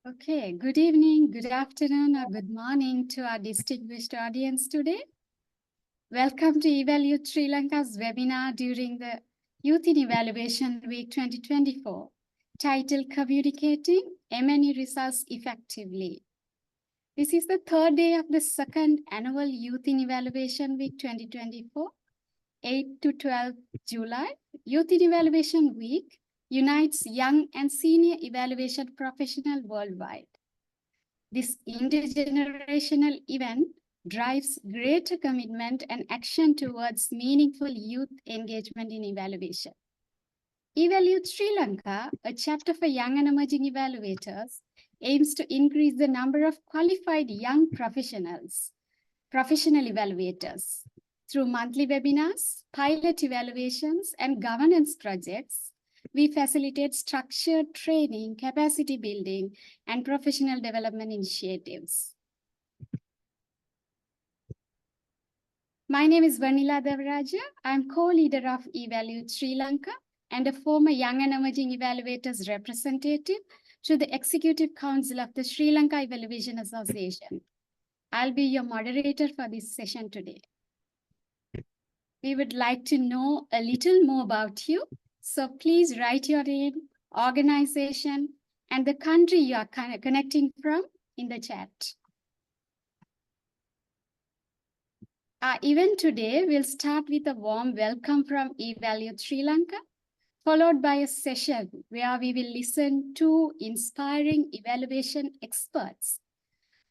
Okay, good evening, good afternoon, or good morning to our distinguished audience today. Welcome to EvalYouth Sri Lanka's webinar during the Youth in Evaluation Week 2024, titled Communicating M&E Results Effectively. This is the third day of the second annual Youth in Evaluation Week 2024, 8 to 12 July. Youth in Evaluation Week unites young and senior evaluation professionals worldwide. This intergenerational event drives greater commitment and action towards meaningful youth engagement in evaluation. EvalYouth Sri Lanka, a chapter for young and emerging evaluators, aims to increase the number of qualified young professional evaluators. Through monthly webinars, pilot evaluations, and governance projects, we facilitate structured training, capacity building, and professional development initiatives. My name is Vennila Thevarajah. I'm co-leader of EvalYouth Sri Lanka and a former Young and Emerging Evaluators representative to the Executive Council of the Sri Lanka Evaluation Association. I'll be your moderator for this session today. We would like to know a little more about you. So please write your name, organization, and the country you are connecting from in the chat. Our event today will start with a warm welcome from EvalYouth Sri Lanka, followed by a session where we will listen to inspiring evaluation experts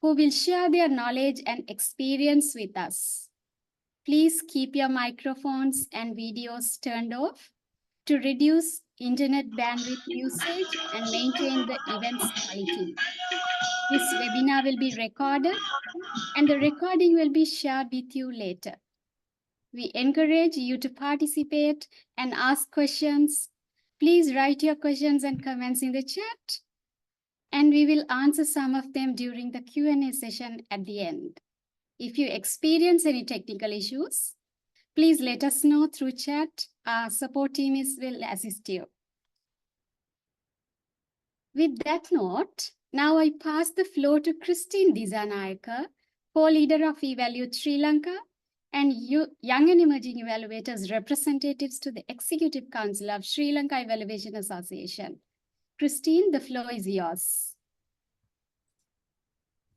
who will share their knowledge and experience with us. Please keep your microphones and videos turned off to reduce internet bandwidth usage and maintain the event's quality. This webinar will be recorded and the recording will be shared with you later. We encourage you to participate and ask questions. Please write your questions and comments in the chat, and we will answer some of them during the Q&A session at the end. If you experience any technical issues, please let us know through chat. Our support team will assist you. With that note, now I pass the floor to Christine Dissanayake, co-leader of EvalYouth Sri Lanka and Young and Emerging Evaluators representatives to the Executive Council of Sri Lanka Evaluation Association. Christine, the floor is yours.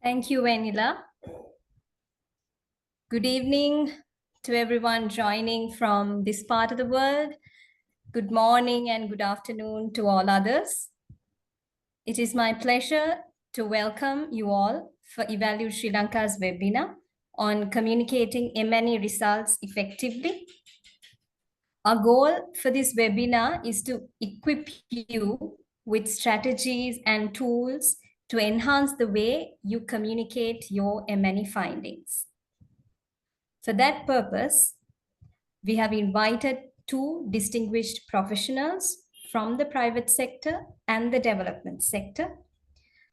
Thank you, Vennila. Good evening to everyone joining from this part of the world. Good morning and good afternoon to all others. It is my pleasure to welcome you all for EvalYouth Sri Lanka's webinar on communicating M&E results effectively. Our goal for this webinar is to equip you with strategies and tools to enhance the way you communicate your M&E findings. For that purpose, we have invited two distinguished professionals from the private sector and the development sector.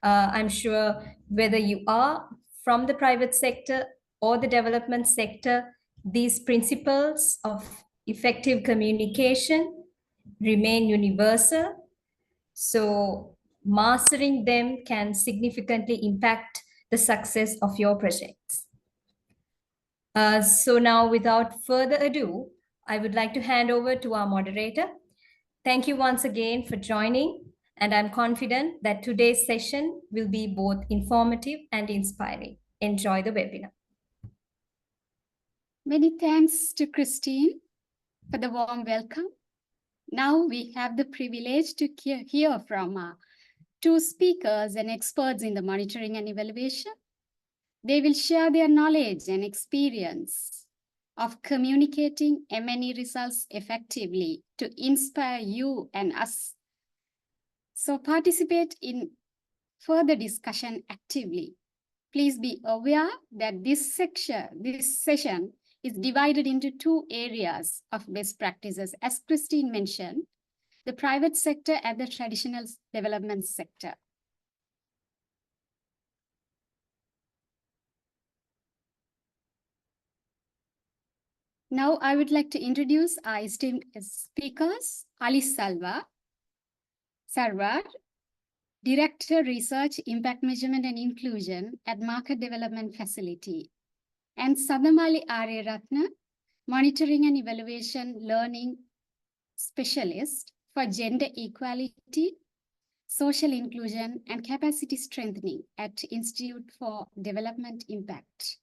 I'm sure whether you are from the private sector or the development sector, these principles of effective communication remain universal. So mastering them can significantly impact the success of your projects. So now, without further ado, I would like to hand over to our moderator. Thank you once again for joining, and I'm confident that today's session will be both informative and inspiring. Enjoy the webinar. Many thanks to Christine for the warm welcome. Now we have the privilege to hear from two speakers and experts in the monitoring and evaluation. They will share their knowledge and experience of communicating M&E results effectively to inspire you and us. So participate in further discussion actively. Please be aware that this session is divided into two areas of best practices, as Christine mentioned, the private sector and the traditional development sector. Now I would like to introduce our esteemed speakers, Ali Sarwar Director, Research, Impact Measurement and Inclusion at Market Development Facility, and Sandamali Ariyarathna, Monitoring and Evaluation Learning Specialist for Gender Equality, Social Inclusion and Capacity Strengthening at Institute for Development Impact.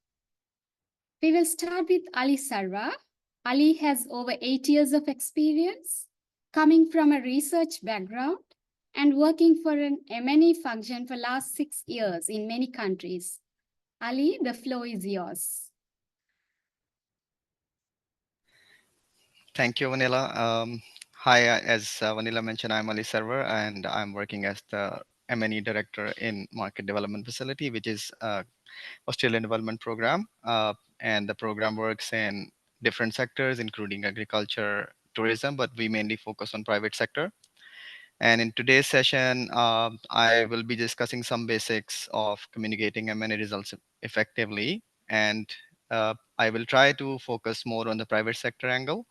We will start with Ali Sarwar. Ali has over 8 years of experience, coming from a research background and working for an M&E function for last 6 years in many countries. Ali, the floor is yours. Thank you, Vennila. Hi, as Vennila mentioned, I'm Ali Sarwar, and I'm working as the M&E Director in Market Development Facility, which is Australian Development Program. And the program works in different sectors, including agriculture, tourism, but we mainly focus on private sector. And in today's session, I will be discussing some basics of communicating M&E results effectively. And I will try to focus more on the private sector angle,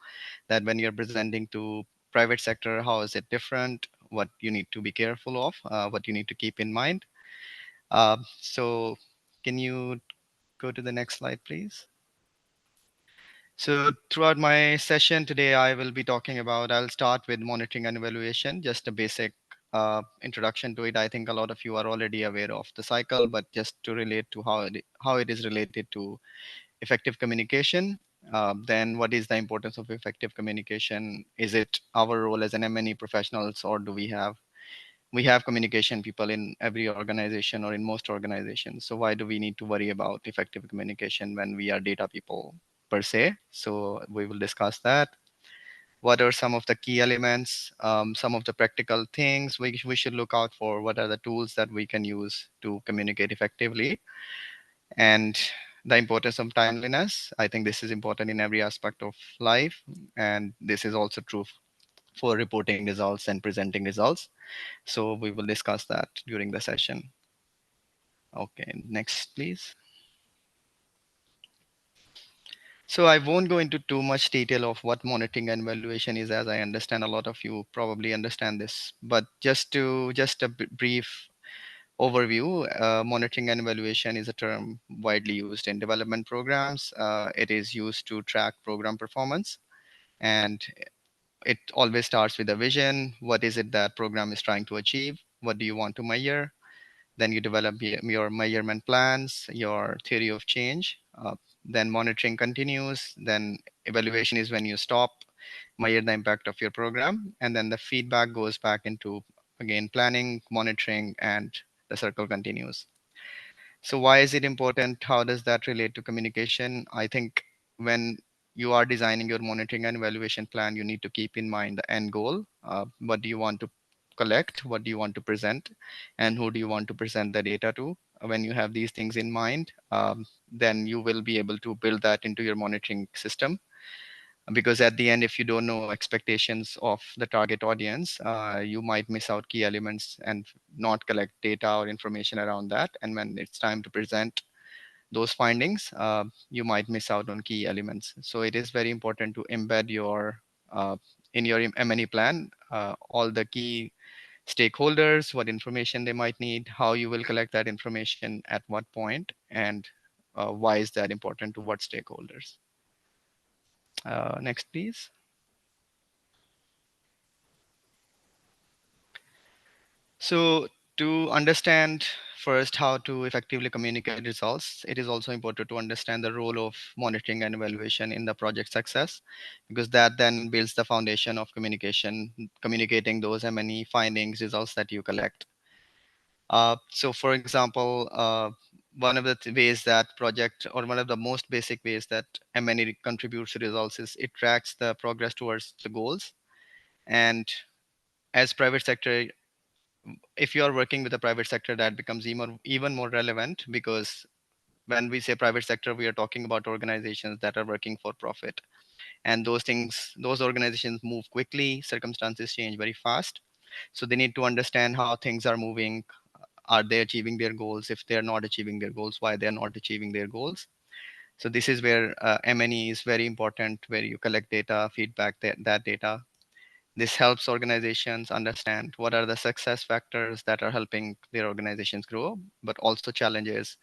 that when you're presenting to private sector, how is it different, what you need to be careful of, what you need to keep in mind. So can you go to the next slide, please? So throughout my session today, I will be talking about, I'll start with monitoring and evaluation, just a basic introduction to it. I think a lot of you are already aware of the cycle, but just to relate to how it is related to effective communication. Then what is the importance of effective communication? Is it our role as an M&E professionals, or do we have communication people in every organization or in most organizations? So why do we need to worry about effective communication when we are data people per se? So we will discuss that. What are some of the key elements, some of the practical things we should look out for? What are the tools that we can use to communicate effectively? And the importance of timeliness. I think this is important in every aspect of life. And this is also true for reporting results and presenting results. So we will discuss that during the session. Okay, next, please. So I won't go into too much detail of what monitoring and evaluation is, as I understand a lot of you probably understand this. But just a brief overview, monitoring and evaluation is a term widely used in development programs. It is used to track program performance, and it always starts with a vision. What is it that program is trying to achieve? What do you want to measure? Then you develop your measurement plans, your theory of change. Then monitoring continues. Then evaluation is when you stop, measure the impact of your program, and then the feedback goes back into, again, planning, monitoring, and the circle continues. So why is it important? How does that relate to communication? I think when you are designing your monitoring and evaluation plan, you need to keep in mind the end goal. What do you want to collect? What do you want to present? And who do you want to present the data to? When you have these things in mind, then you will be able to build that into your monitoring system. Because at the end, if you don't know expectations of the target audience, you might miss out key elements and not collect data or information around that. And when it's time to present those findings, you might miss out on key elements. So it is very important to embed in your M&E plan, all the key stakeholders, what information they might need, how you will collect that information at what point, and why is that important to what stakeholders. Next, please. So to understand first how to effectively communicate results, it is also important to understand the role of monitoring and evaluation in the project success, because that then builds the foundation of communicating those M&E findings, results that you collect. So for example, one of the ways that project, or one of the most basic ways that M&E contributes to results, is it tracks the progress towards the goals. And as private sector, if you are working with the private sector, that becomes even more relevant, because when we say private sector, we are talking about organizations that are working for profit. And those organizations move quickly, circumstances change very fast. So they need to understand how things are moving. Are they achieving their goals? If they're not achieving their goals, why they're not achieving their goals? So this is where M&E is very important, where you collect data, feedback that data. This helps organizations understand what are the success factors that are helping their organizations grow, but also challenges.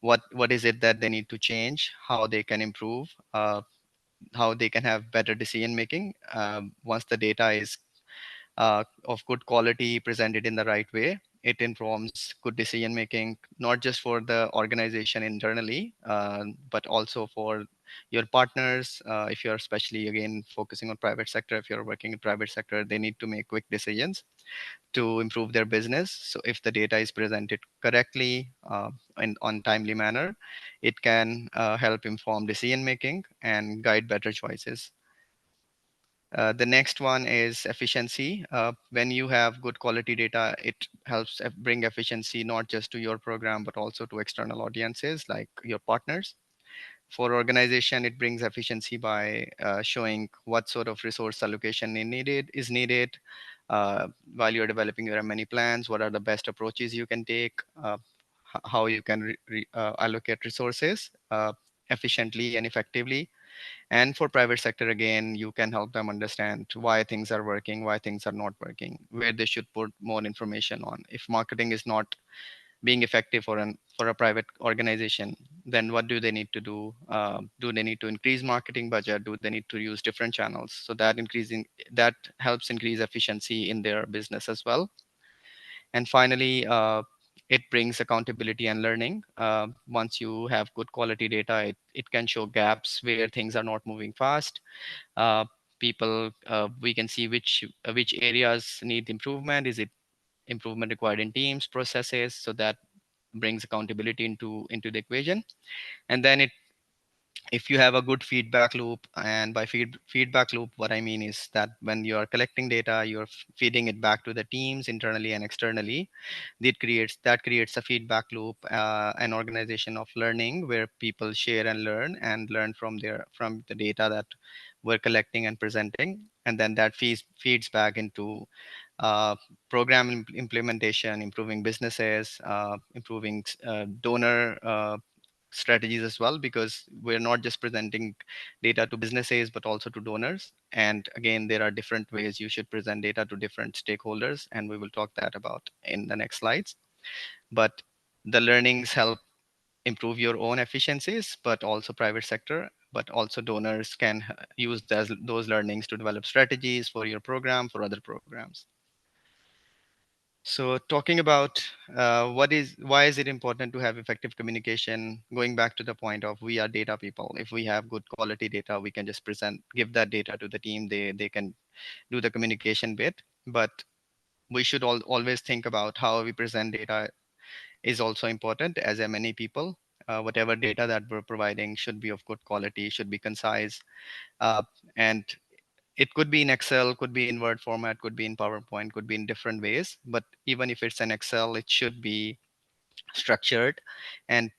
What is it that they need to change, how they can improve, how they can have better decision making once the data is of good quality presented in the right way. It informs good decision making, not just for the organization internally, but also for your partners. If you're especially again focusing on private sector, if you're working in private sector, they need to make quick decisions to improve their business. So if the data is presented correctly and on timely manner, it can help inform decision making and guide better choices. The next one is efficiency. When you have good quality data, it helps bring efficiency not just to your program, but also to external audiences like your partners. For organization, it brings efficiency by showing what sort of resource allocation is needed while you're developing your M&E plans. What are the best approaches you can take? How you can allocate resources efficiently and effectively. And for private sector, again, you can help them understand why things are working, why things are not working, where they should put more information on. If marketing is not being effective for a private organization, then what do they need to do? Do they need to increase marketing budget? Do they need to use different channels? So that helps increase efficiency in their business as well. And finally, it brings accountability and learning. Once you have good quality data, it can show gaps where things are not moving fast. uh, we can see which areas need improvement. Is it improvement required in teams, processes? So that brings accountability into the equation. And then if you have a good feedback loop, and by feedback loop, what I mean is that when you are collecting data, you're feeding it back to the teams internally and externally. That creates a feedback loop, an organization of learning where people share and learn from the data that we're collecting and presenting. And then that feeds back into uh, program implementation, improving businesses, improving donor strategies as well, because we're not just presenting data to businesses but also to donors. And again, there are different ways you should present data to different stakeholders, and we will talk that about in the next slides. But the learnings help improve your own efficiencies, but also private sector, but also donors can use those learnings to develop strategies for your program, for other programs. So talking about why is it important to have effective communication, going back to the point of we are data people. If we have good quality data, we can just give that data to the team. They can do the communication bit. But we should always think about how we present data is also important as many people. Whatever data that we're providing should be of good quality, should be concise, uh, and it could be in Excel, could be in Word format, could be in PowerPoint, could be in different ways. But even if it's an Excel, it should be structured and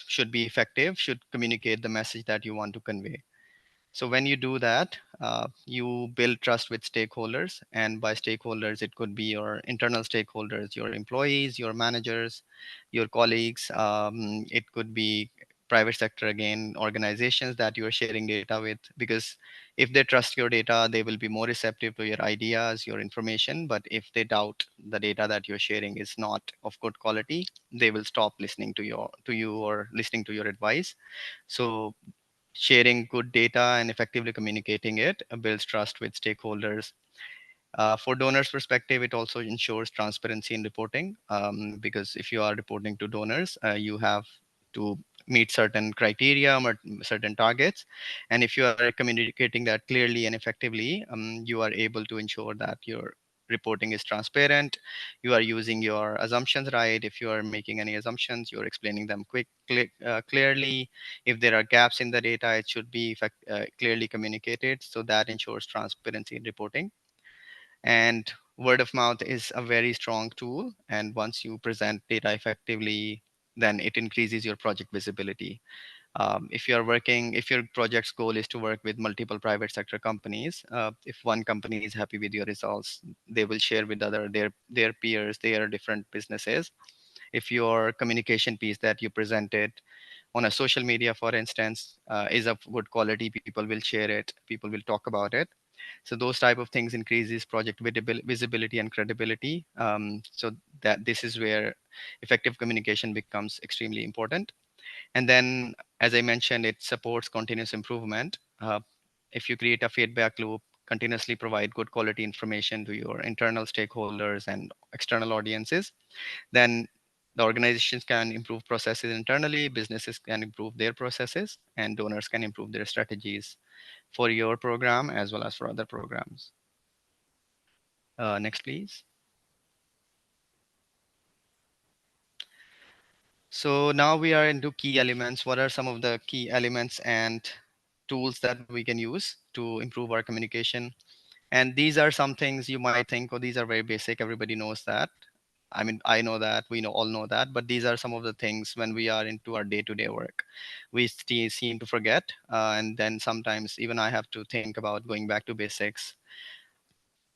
should be effective, should communicate the message that you want to convey. So when you do that, you build trust with stakeholders. And by stakeholders, it could be your internal stakeholders, your employees, your managers, your colleagues. It could be private sector, again, organizations that you are sharing data with. Because if they trust your data, they will be more receptive to your ideas, your information. But if they doubt the data that you're sharing is not of good quality, they will stop listening to you or listening to your advice. So sharing good data and effectively communicating it builds trust with stakeholders. For donors' perspective, it also ensures transparency in reporting, because if you are reporting to donors, you have to meet certain criteria or certain targets. And if you are communicating that clearly and effectively, you are able to ensure that your reporting is transparent. You are using your assumptions right. If you are making any assumptions, you're explaining them clearly. If there are gaps in the data, it should be clearly communicated. So that ensures transparency in reporting. And word of mouth is a very strong tool. And once you present data effectively, then it increases your project visibility. If your project's goal is to work with multiple private sector companies, if one company is happy with your results, they will share with their peers, their different businesses. If your communication piece that you presented on a social media, for instance, is of good quality, people will share it, people will talk about it. So those type of things increases project visibility and credibility. So that this is where effective communication becomes extremely important. And then, as I mentioned, it supports continuous improvement. If you create a feedback loop, continuously provide good quality information to your internal stakeholders and external audiences, then the organizations can improve processes internally, businesses can improve their processes, and donors can improve their strategies for your program as well as for other programs. Next, please. So now we are into key elements. What are some of the key elements and tools that we can use to improve our communication? And these are some things you might think, oh, these are very basic. Everybody knows that. I mean, I know that, we all know that, but these are some of the things when we are into our day-to-day work, we seem to forget. And then sometimes even I have to think about going back to basics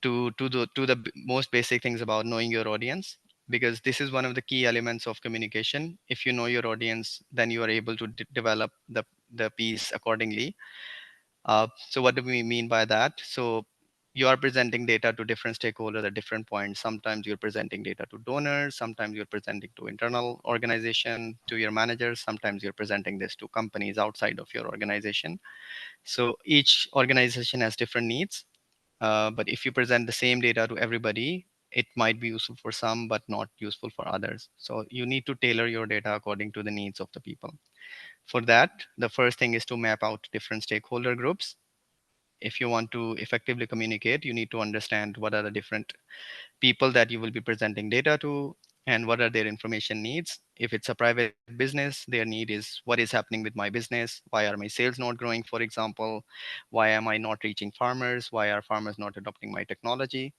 to the most basic things about knowing your audience, because this is one of the key elements of communication. If you know your audience, then you are able to develop the piece accordingly. So what do we mean by that? So you are presenting data to different stakeholders at different points. Sometimes you're presenting data to donors, sometimes you're presenting to internal organization, to your managers, sometimes you're presenting this to companies outside of your organization. So each organization has different needs. But if you present the same data to everybody, it might be useful for some, but not useful for others. So you need to tailor your data according to the needs of the people. For that, the first thing is to map out different stakeholder groups. If you want to effectively communicate, you need to understand what are the different people that you will be presenting data to and what are their information needs. If it's a private business, their need is what is happening with my business? Why are my sales not growing, for example? Why am I not reaching farmers? Why are farmers not adopting my technology?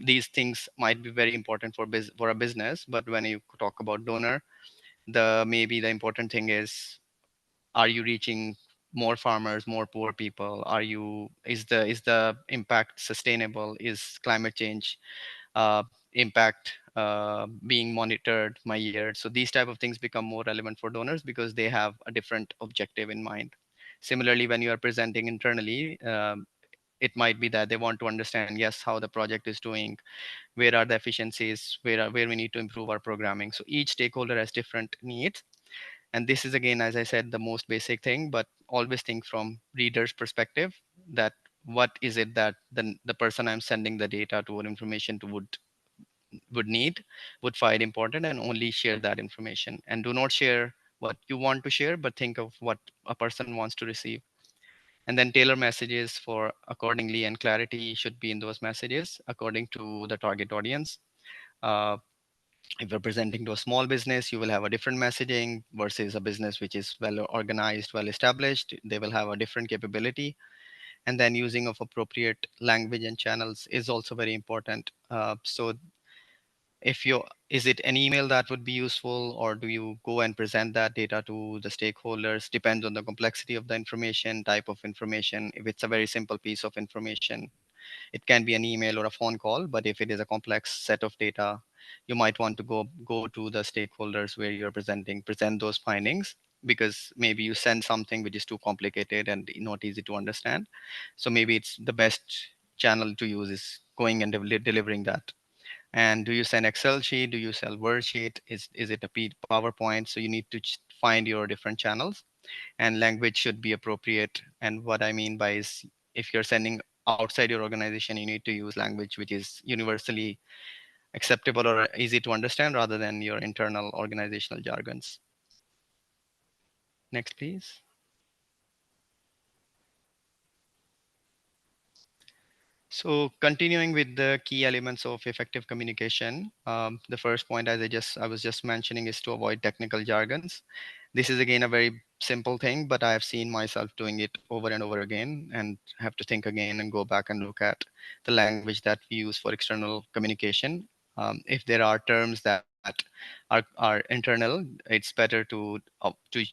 These things might be very important for a business, but when you talk about donor, maybe the important thing is, are you reaching more farmers, more poor people? Is the impact sustainable? Is climate change uh, impact being monitored my year? So these type of things become more relevant for donors because they have a different objective in mind. Similarly, when you are presenting internally, it might be that they want to understand, yes, how the project is doing, where are the efficiencies, where we need to improve our programming. So each stakeholder has different needs. And this is, again, as I said, the most basic thing, but always think from reader's perspective, that what is it that the person I'm sending the data to or information to would need, would find important, and only share that information. And do not share what you want to share, but think of what a person wants to receive. And then tailor messages for accordingly, and clarity should be in those messages according to the target audience. Uh, if you're presenting to a small business, you will have a different messaging versus a business which is well organized, well established. They will have a different capability. And then using of appropriate language and channels is also very important. So if you is it an email that would be useful, or do you go and present that data to the stakeholders? Depends on the complexity of the information, type of information. If it's a very simple piece of information, it can be an email or a phone call. But if it is a complex set of data, you might want to go to the stakeholders where you're present those findings, because maybe you send something which is too complicated and not easy to understand. So maybe it's the best channel to use is going and delivering that. And do you send Excel sheet? Do you sell Word sheet? Is it a PowerPoint? So you need to find your different channels, and language should be appropriate. And what I mean by is, if you're sending outside your organization, you need to use language which is universally acceptable or easy to understand, rather than your internal organizational jargons. Next, please. So continuing with the key elements of effective communication, the first point, as I was just mentioning, is to avoid technical jargons. This is again a very simple thing, but I have seen myself doing it over and over again, and have to think again and go back and look at the language that we use for external communication. If there are terms that are internal, it's better to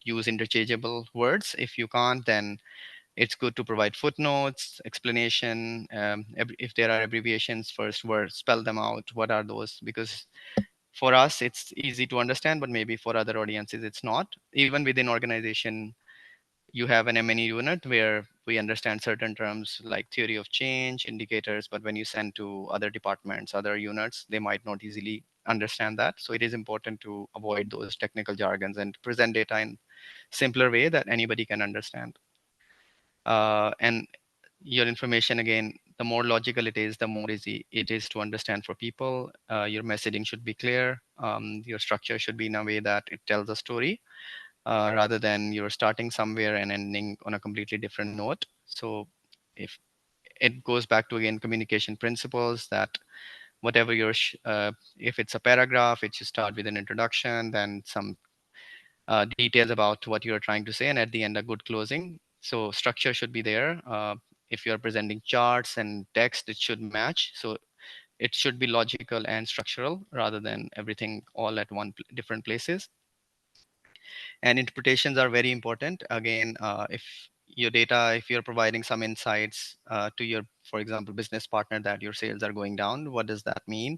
use interchangeable words. If you can't, then it's good to provide footnotes, explanation. If there are abbreviations, first words, spell them out. What are those? Because for us, it's easy to understand, but maybe for other audiences, it's not. Even within organization, you have an M&E unit where we understand certain terms like theory of change, indicators, but when you send to other departments, other units, they might not easily understand that. So it is important to avoid those technical jargons and present data in simpler way that anybody can understand. And your information, again, the more logical it is, the more easy it is to understand for people. Your messaging should be clear. Your structure should be in a way that it tells a story, rather than you're starting somewhere and ending on a completely different note. So if it goes back to, again, communication principles, that whatever if it's a paragraph, it should start with an introduction, then some details about what you're trying to say, and at the end a good closing. So structure should be there. If you're presenting charts and text, it should match. So it should be logical and structural rather than everything all at different places. And interpretations are very important. Again, if your data, if you're providing some insights to your, for example, business partner, that your sales are going down, what does that mean?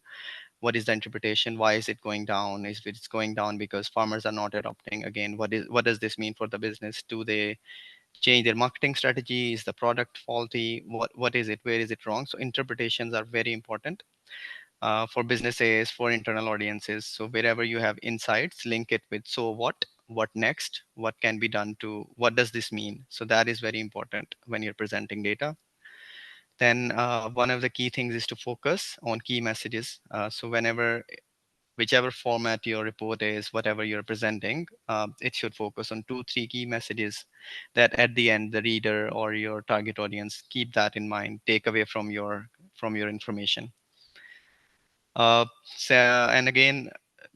What is the interpretation? Why is it going down? Is it's going down because farmers are not adopting? Again, what does this mean for the business? Do they change their marketing strategy? Is the product faulty? What is it? Where is it wrong? So interpretations are very important for businesses, for internal audiences. So wherever you have insights, link it with so what next, what can be done to, what does this mean? So that is very important when you're presenting data. Then one of the key things is to focus on key messages. So whichever format your report is, whatever you're presenting, it should focus on 2, 3 key messages that at the end, the reader or your target audience keep that in mind, take away from your information. So, and again,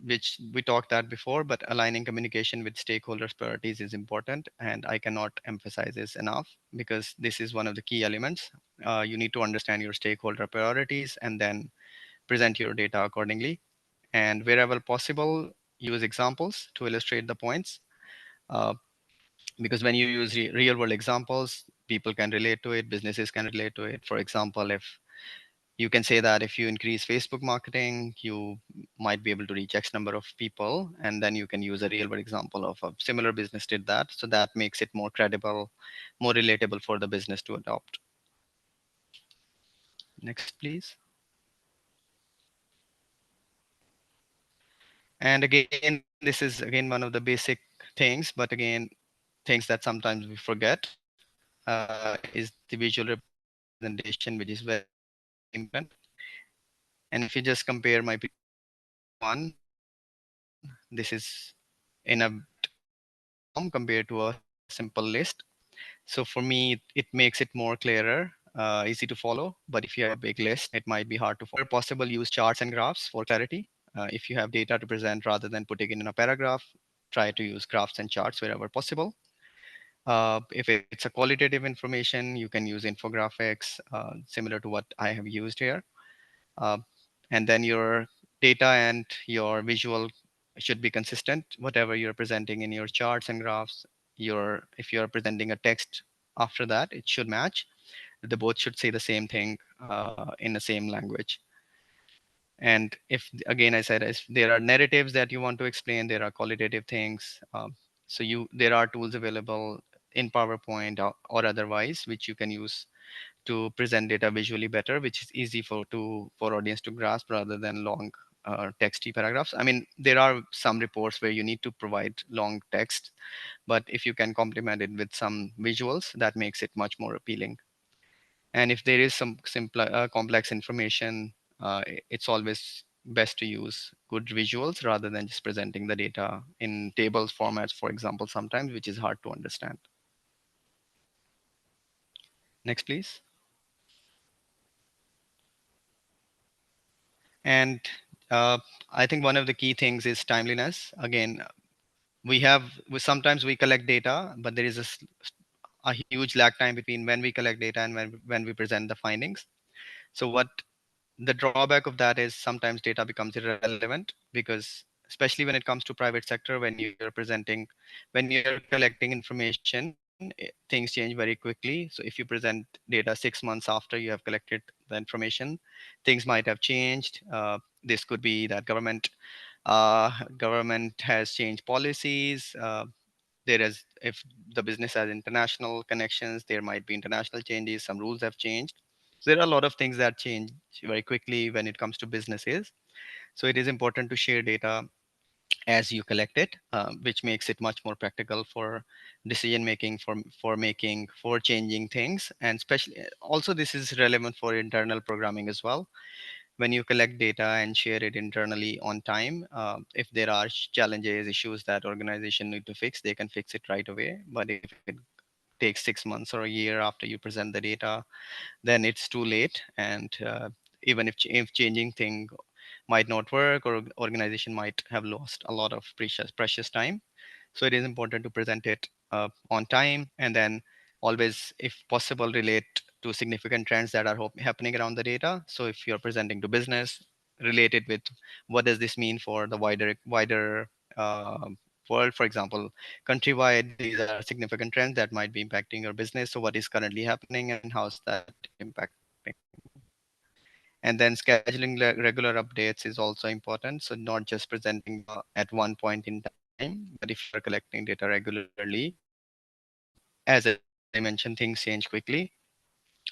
which we talked that before, but aligning communication with stakeholders' priorities is important. And I cannot emphasize this enough because this is one of the key elements. You need to understand your stakeholder priorities and then present your data accordingly. And wherever possible, use examples to illustrate the points. Uh, because when you use real world examples, people can relate to it, businesses can relate to it. For example, if you can say that if you increase Facebook marketing, you might be able to reach X number of people. And then you can use a real world example of a similar business did that. So that makes it more credible, more relatable for the business to adopt. Next, please. And again, this is again one of the basic things, but again, things that sometimes we forget is the visual representation, which is very important. And if you just compare my previous slide with this one, this is in a complex form compared to a simple list. So for me, it makes it more clearer, easy to follow. But if you have a big list, it might be hard to follow. Wherever possible, use charts and graphs for clarity. If you have data to present rather than putting it in a paragraph, try to use graphs and charts wherever possible. If it's a qualitative information, you can use infographics similar to what I have used here. Uh, and then your data and your visual should be consistent. Whatever you're presenting in your charts and graphs, if you're presenting a text after that, it should match. They both should say the same thing in the same language. And if, again, I said, if there are narratives that you want to explain, there are qualitative things. So there are tools available in PowerPoint or otherwise, which you can use to present data visually better, which is easy for audience to grasp rather than long texty paragraphs. I mean, there are some reports where you need to provide long text, but if you can complement it with some visuals, that makes it much more appealing. And if there is some simpler, complex information, it's always best to use good visuals rather than just presenting the data in tables formats, for example, sometimes, which is hard to understand. Next, please. And I think one of the key things is timeliness. Again, sometimes we collect data, but there is a huge lag time between when we collect data and when we present the findings. So the drawback of that is sometimes data becomes irrelevant because, especially when it comes to private sector, when you're collecting information, things change very quickly. So if you present data 6 months after you have collected the information, things might have changed. This could be that government has changed policies. if the business has international connections, there might be international changes, some rules have changed. So there are a lot of things that change very quickly when it comes to businesses. So it is important to share data as you collect it, which makes it much more practical for decision making, for changing things. And especially also this is relevant for internal programming as well. When you collect data and share it internally on time, if there are challenges, issues that organization need to fix, they can fix it right away. But if it takes 6 months or a year after you present the data, then it's too late. And even if changing thing might not work, or organization might have lost a lot of precious time. So it is important to present it on time, and then always, if possible, relate to significant trends that are happening around the data. So if you're presenting to business, relate it with what does this mean for the wider uh, world. For example, countrywide, these are significant trends that might be impacting your business. So what is currently happening and how's that impacting? And then scheduling regular updates is also important. So not just presenting at one point in time, but if you're collecting data regularly, as I mentioned, things change quickly.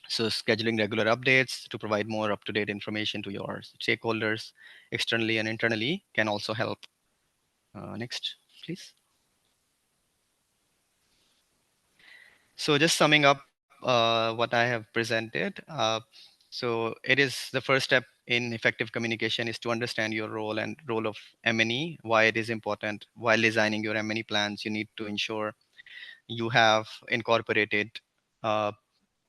So scheduling regular updates to provide more up-to-date information to your stakeholders externally and internally can also help. Next, please. So just summing up what I have presented. So it is the first step in effective communication is to understand your role and role of M&E, why it is important. While designing your M&E plans, you need to ensure you have incorporated uh,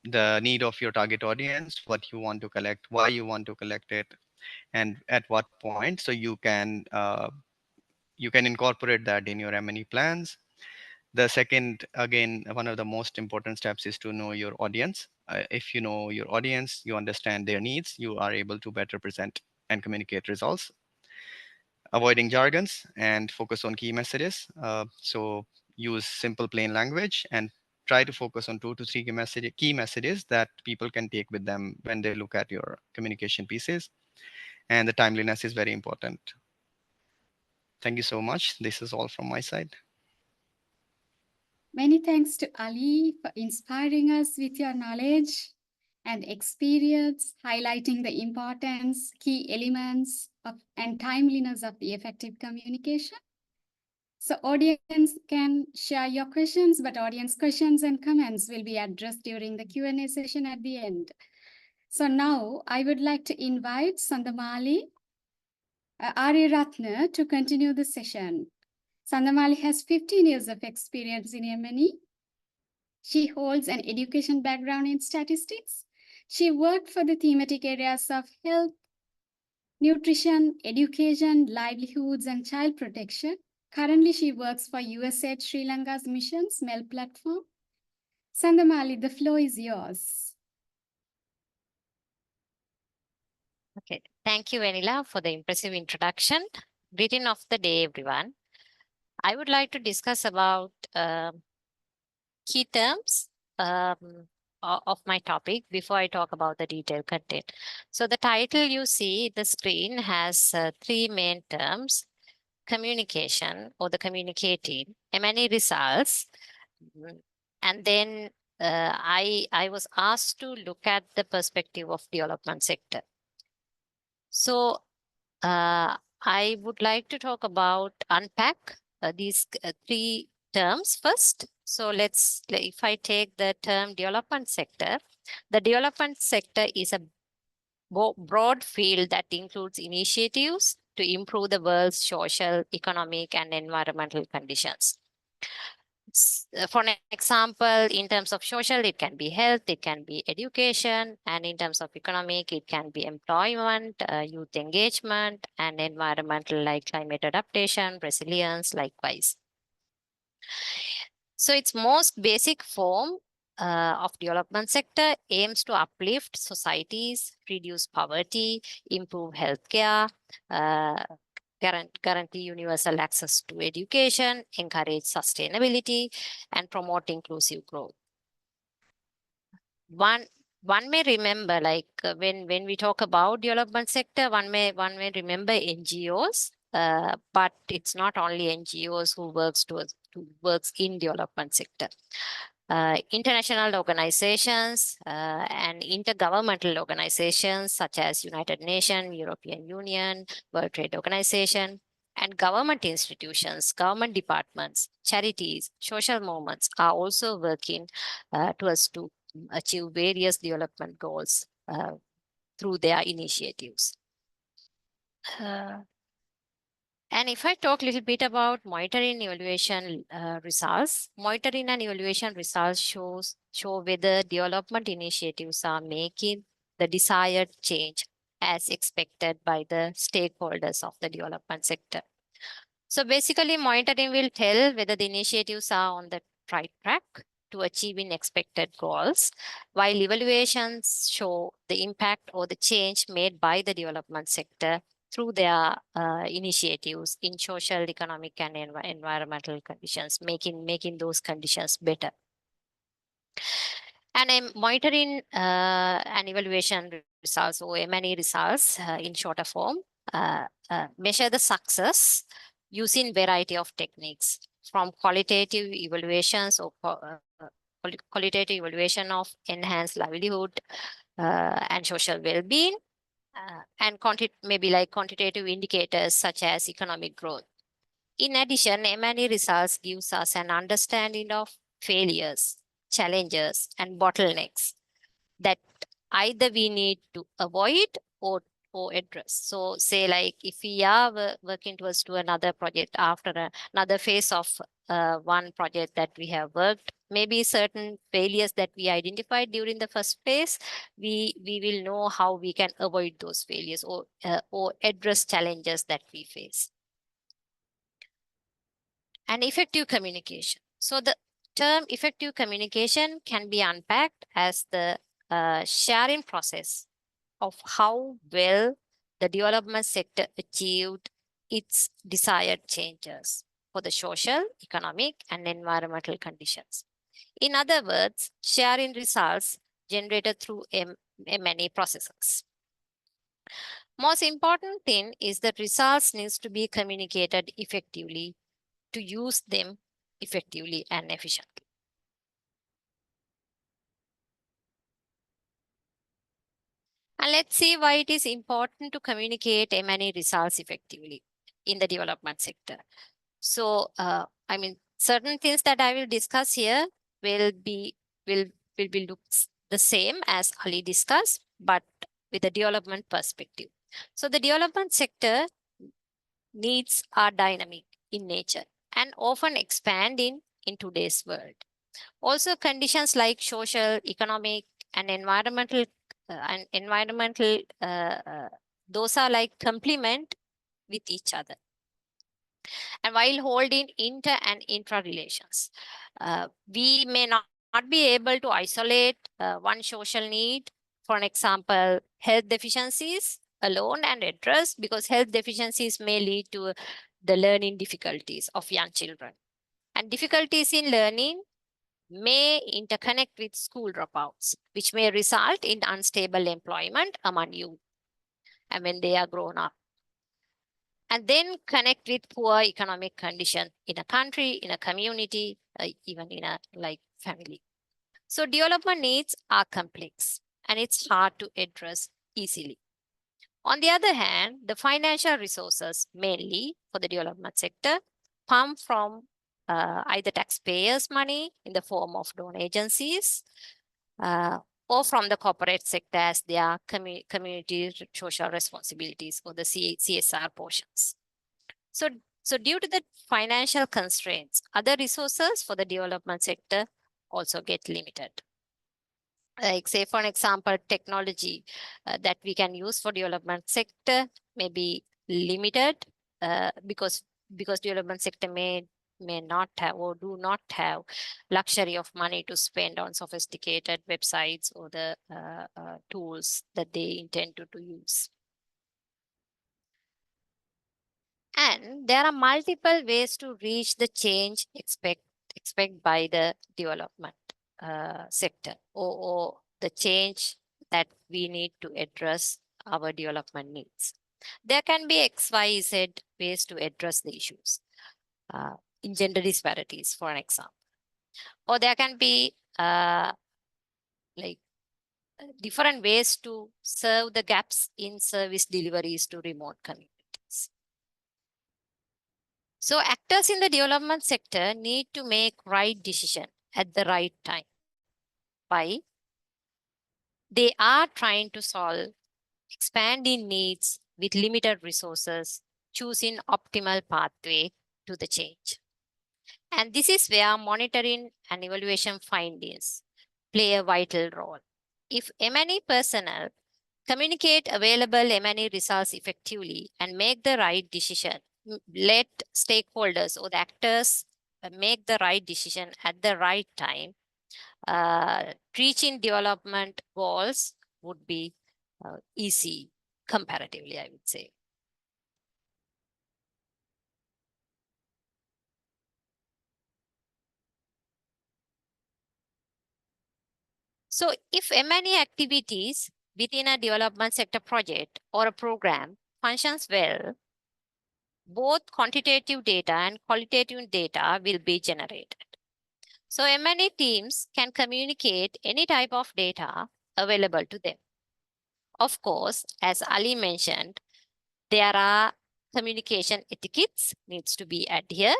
the need of your target audience, what you want to collect, why you want to collect it, and at what point. So you can incorporate that in your M&E plans. The second, again, one of the most important steps is to know your audience. If you know your audience, you understand their needs, you are able to better present and communicate results. Avoiding jargons and focus on key messages. So use simple plain language and try to focus on 2 to 3 key messages that people can take with them when they look at your communication pieces. And the timeliness is very important. Thank you so much. This is all from my side. Many thanks to Ali for inspiring us with your knowledge and experience, highlighting the importance, key elements of, and timeliness of the effective communication. So audience can share your questions, but audience questions and comments will be addressed during the Q&A session at the end. So now I would like to invite Sandamali Ariyarathna to continue the session. Sandamali has 15 years of experience in M&E. She holds an education background in statistics. She worked for the thematic areas of health, nutrition, education, livelihoods, and child protection. Currently, she works for USAID Sri Lanka's missions MEL platform. Sandamali, the floor is yours. Okay, thank you, Vennila, for the impressive introduction. Greeting of the day, everyone. I would like to discuss about key terms of my topic before I talk about the detailed content. So the title you see the screen has 3 main terms: communication or the communicating, M&E results, and then I was asked to look at the perspective of development sector. So I would like to talk about unpack these 3 terms first. So if I take the term development sector, the development sector is a broad field that includes initiatives to improve the world's social, economic, and environmental conditions. For an example, in terms of social, it can be health, it can be education, and in terms of economic, it can be employment, youth engagement, and environmental like climate adaptation, resilience, likewise. So its most basic form of development sector aims to uplift societies, reduce poverty, improve healthcare, guarantee universal access to education, encourage sustainability, and promote inclusive growth. One may remember, like when we talk about development sector, one may remember NGOs but it's not only NGOs who works in development sector. International organizations and intergovernmental organizations such as United Nations, European Union, World Trade Organization, and government institutions, government departments, charities, social movements are also working towards to achieve various development goals through their initiatives. And if I talk a little bit about monitoring evaluation results, monitoring and evaluation results show whether development initiatives are making the desired change as expected by the stakeholders of the development sector. So basically, monitoring will tell whether the initiatives are on the right track to achieving expected goals, while evaluations show the impact or the change made by the development sector through their initiatives in social, economic, and environmental conditions, making those conditions better. And monitoring and evaluation results, or M&E results in shorter form, measure the success using variety of techniques, from qualitative evaluations or qualitative evaluation of enhanced livelihood and social well-being, and maybe like quantitative indicators such as economic growth. In addition, M&E results gives us an understanding of failures, challenges, and bottlenecks that either we need to avoid or address. So say like if we are working towards to another project after another phase of one project that we have worked, maybe certain failures that we identified during the first phase, we will know how we can avoid those failures or address challenges that we face. And effective communication. So the term effective communication can be unpacked as the sharing process of how well the development sector achieved its desired changes for the social, economic, and environmental conditions. In other words, sharing results generated through M&E processes. Most important thing is that results needs to be communicated effectively to use them effectively and efficiently. And let's see why it is important to communicate M&E results effectively in the development sector. So, I mean, certain things that I will discuss here will be looks the same as Ali discussed, but with a development perspective. So the development sector needs are dynamic in nature and often expanding in today's world. Also, conditions like social, economic, and environmental those are like complement with each other. And while holding inter and intra relations, we may not be able to isolate one social need, for an example, health deficiencies alone and address, because health deficiencies may lead to the learning difficulties of young children. And difficulties in learning may interconnect with school dropouts, which may result in unstable employment among youth and when they are grown up. And then connect with poor economic condition in a country, in a community, even in a like family. So development needs are complex and it's hard to address easily. On the other hand, the financial resources mainly for the development sector come from either taxpayers' money in the form of donor agencies or from the corporate sector as their community social responsibilities or the CSR portions. So due to the financial constraints, other resources for the development sector also get limited. Like say, for an example, technology that we can use for development sector may be limited because development sector may not have or do not have luxury of money to spend on sophisticated websites or the tools that they intend to use. And there are multiple ways to reach the change expect by the development sector or the change that we need to address our development needs. There can be XYZ ways to address the issues in gender disparities, for an example. Or there can be like different ways to serve the gaps in service deliveries to remote communities. So actors in the development sector need to make right decision at the right time. Why? They are trying to solve expanding needs with limited resources, choosing optimal pathway to the change. And this is where monitoring and evaluation findings play a vital role. If M&E personnel communicate available M&E results effectively and make the right decision, let stakeholders or the actors make the right decision at the right time, reaching development goals would be easy comparatively, I would say. So if M&E activities within a development sector project or a program functions well, both quantitative data and qualitative data will be generated. So M&E teams can communicate any type of data available to them. Of course, as Ali mentioned, there are communication etiquettes needs to be adhered,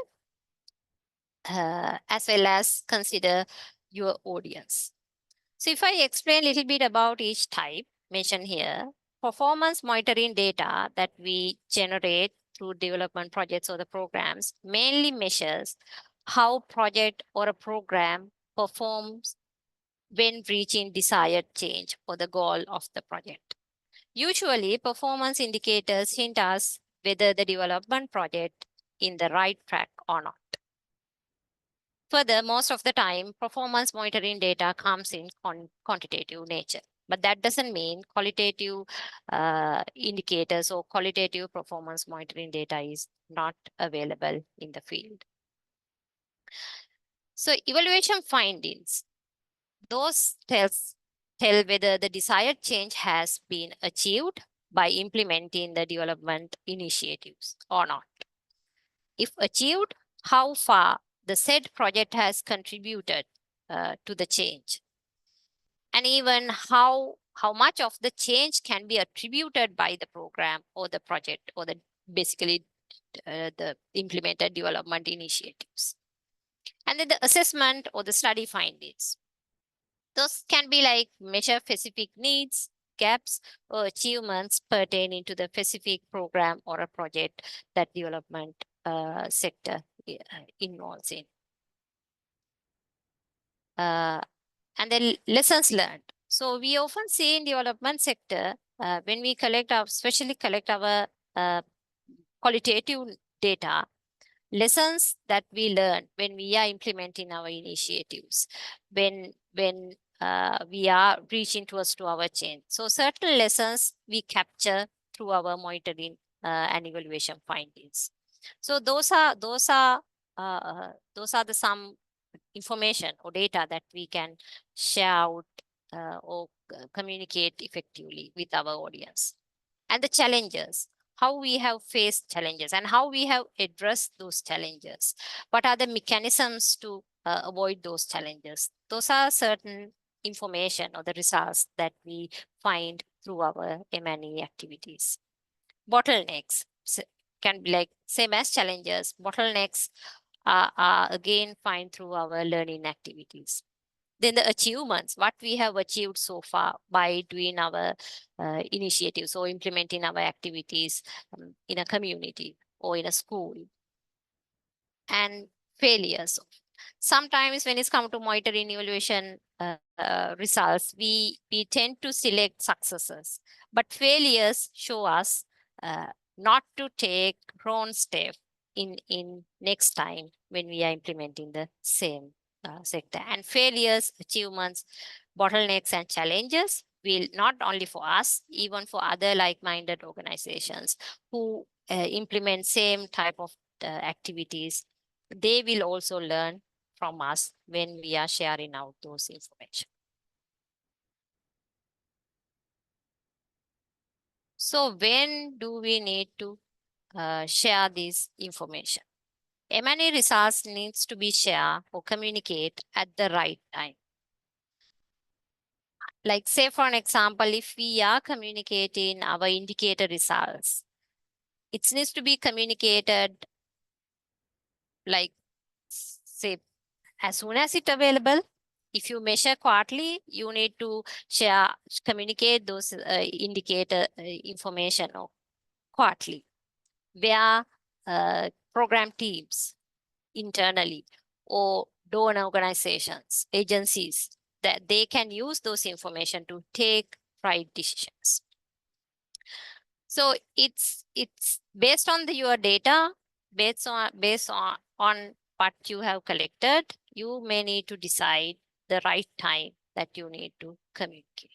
as well as consider your audience. So if I explain a little bit about each type mentioned here, performance monitoring data that we generate through development projects or the programs mainly measures how project or a program performs when reaching desired change or the goal of the project. Usually, performance indicators hint us whether the development project in the right track or not. Further, most of the time, performance monitoring data comes in quantitative nature, but that doesn't mean qualitative indicators or qualitative performance monitoring data is not available in the field. So evaluation findings, those tell whether the desired change has been achieved by implementing the development initiatives or not. If achieved, how far the said project has contributed to the change, and even how much of the change can be attributed by the program or the project or the basically the implemented development initiatives. And then the assessment or the study findings. Those can be like measure specific needs, gaps, or achievements pertaining to the specific program or a project that development sector involves in. And then lessons learned. So we often see in development sector, when we especially collect our qualitative data, lessons that we learn when we are implementing our initiatives, when we are reaching towards to our change. So certain lessons we capture through our monitoring and evaluation findings. So those are the some information or data that we can share out or communicate effectively with our audience. And the challenges, how we have faced challenges and how we have addressed those challenges. What are the mechanisms to avoid those challenges? Those are certain information or the results that we find through our M&E activities. Bottlenecks can be like same as challenges. Bottlenecks are again find through our learning activities. Then the achievements, what we have achieved so far by doing our initiatives or implementing our activities in a community or in a school. And failures. Sometimes when it's come to monitoring evaluation results, we tend to select successes, but failures show us not to take wrong step in next time when we are implementing the same sector. And failures, achievements, bottlenecks, and challenges will not only for us, even for other like-minded organizations who implement same type of activities, they will also learn from us when we are sharing out those information. So when do we need to share this information. M&E results needs to be shared or communicate at the right time. Like say for an example, if we are communicating our indicator results, it needs to be communicated like say as soon as it's available. If you measure quarterly, you need to communicate those indicator information quarterly, where program teams internally or donor organizations, agencies, that they can use those information to take right decisions. So it's based on your data, based on what you have collected, you may need to decide the right time that you need to communicate.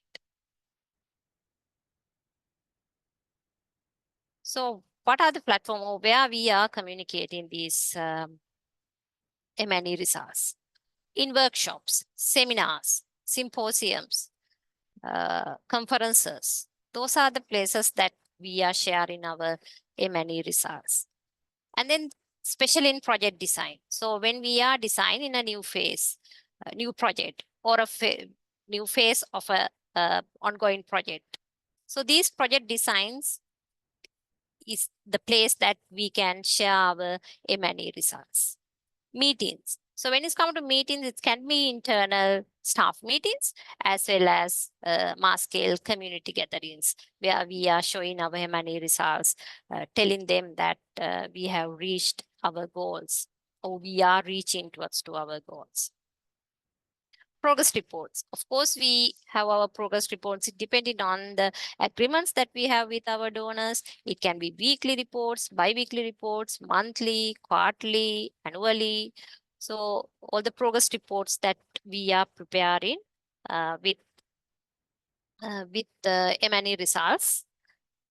So what are the platforms where we are communicating these M&E results? In workshops, seminars, symposiums, conferences. Those are the places that we are sharing our M&E results. And then especially in project design. So when we are designing a new phase, a new project, or a new phase of a ongoing project. So these project designs is the place that we can share our M&E results. Meetings. So when it's come to meetings, it can be internal staff meetings as well as mass scale community gatherings where we are showing our M&E results, telling them that we have reached our goals or we are reaching towards to our goals. Progress reports. Of course, we have our progress reports depending on the agreements that we have with our donors. It can be weekly reports, bi-weekly reports, monthly, quarterly, annually. So all the progress reports that we are preparing with the M&E results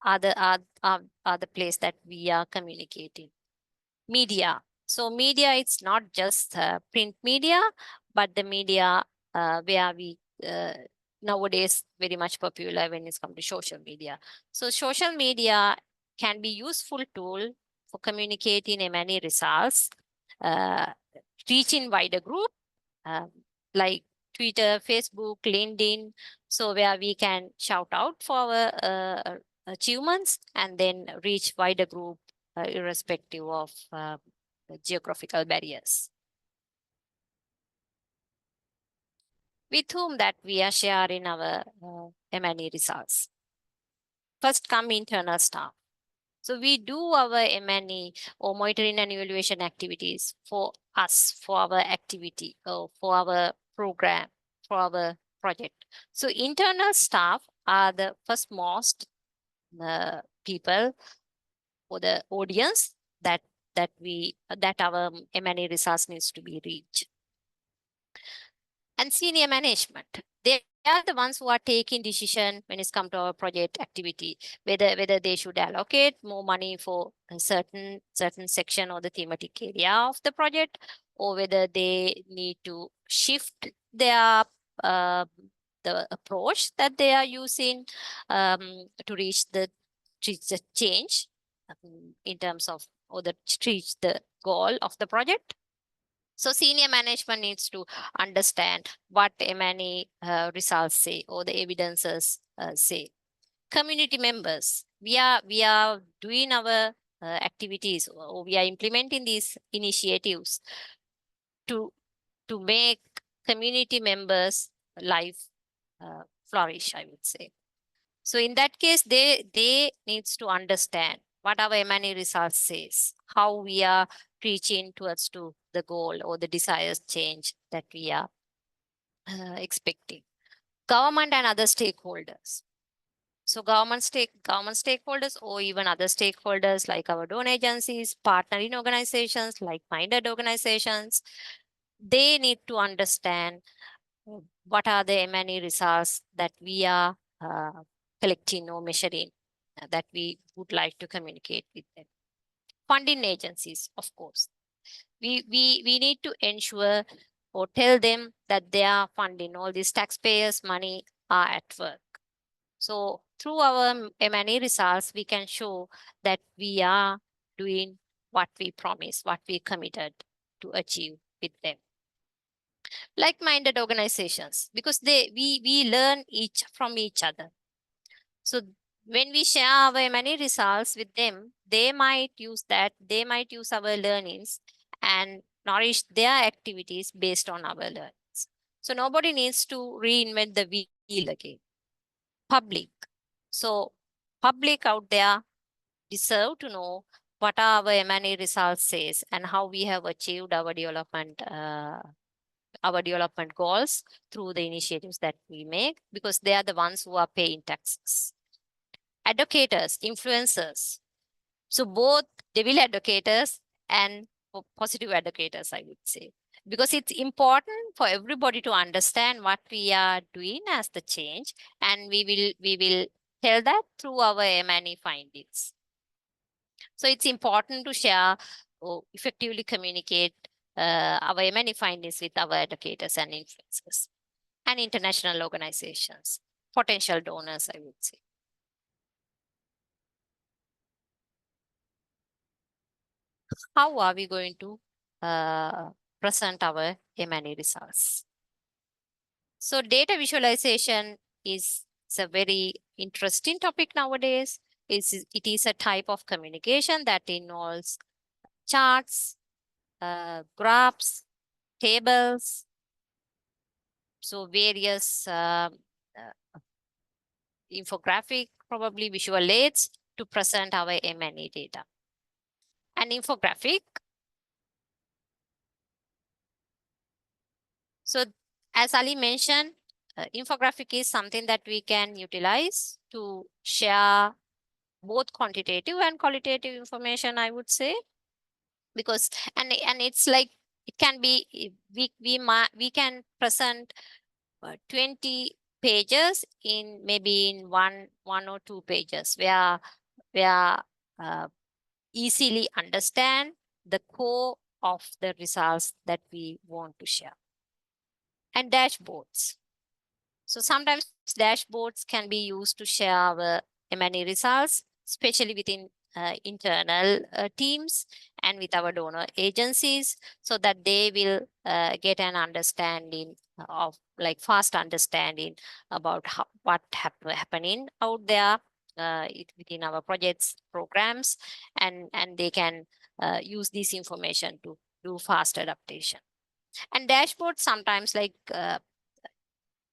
are the place that we are communicating. Media. So media, it's not just print media, but the media where we nowadays very much popular when it's come to social media. So social media can be useful tool for communicating M&E results, reaching wider group like Twitter, Facebook, LinkedIn. So where we can shout out for our achievements and then reach wider group irrespective of the geographical barriers. With whom that we are sharing our M&E results. First come internal staff. So we do our M&E or monitoring and evaluation activities for us, for our activity, or for our program, for our project. So internal staff are the first most people or the audience that our M&E results needs to be reached. And senior management, they are the ones who are taking decision when it's come to our project activity, whether they should allocate more money for a certain section or the thematic area of the project, or whether they need to shift their the approach that they are using to reach the change in terms of or reach the goal of the project. So senior management needs to understand what M&E results say or the evidences say. Community members, we are doing our activities or we are implementing these initiatives to make community members' life flourish, I would say. So in that case, they needs to understand what our M&E results says, how we are reaching towards to the goal or the desired change that we are expecting. Government and other stakeholders. So government stakeholders or even other stakeholders like our donor agencies, partnering organizations, like-minded organizations, they need to understand what are the M&E results that we are collecting or measuring that we would like to communicate with them. Funding agencies, of course. We need to ensure or tell them that they are funding all these taxpayers' money are at work. So through our M&E results, we can show that we are doing what we promised, what we committed to achieve with them. Like-minded organizations, because we learn from each other. So when we share our M&E results with them, they might use that, they might use our learnings and nourish their activities based on our learnings. So nobody needs to reinvent the wheel again. Public. So public out there deserve to know what our M&E results says and how we have achieved our development goals through the initiatives that we make, because they are the ones who are paying taxes. Educators, influencers. So both devil educators and positive educators, I would say, because it's important for everybody to understand what we are doing as the change, and we will tell that through our M&E findings. So it's important to share or effectively communicate our M&E findings with our educators and influencers and international organizations, potential donors, I would say. How are we going to present our M&E results? So data visualization is a very interesting topic nowadays. It is a type of communication that involves charts, graphs, tables, so various infographic, probably visual aids to present our M&E data. An infographic. So as Ali mentioned, infographic is something that we can utilize to share both quantitative and qualitative information, I would say, because and it's like it can be we can present 20 pages in maybe in one or two pages where easily understand the core of the results that we want to share. And dashboards. So sometimes dashboards can be used to share our M&E results, especially within internal teams and with our donor agencies, so that they will get an understanding of fast understanding about what happening out there within our projects, programs, and they can use this information to do fast adaptation. And dashboards sometimes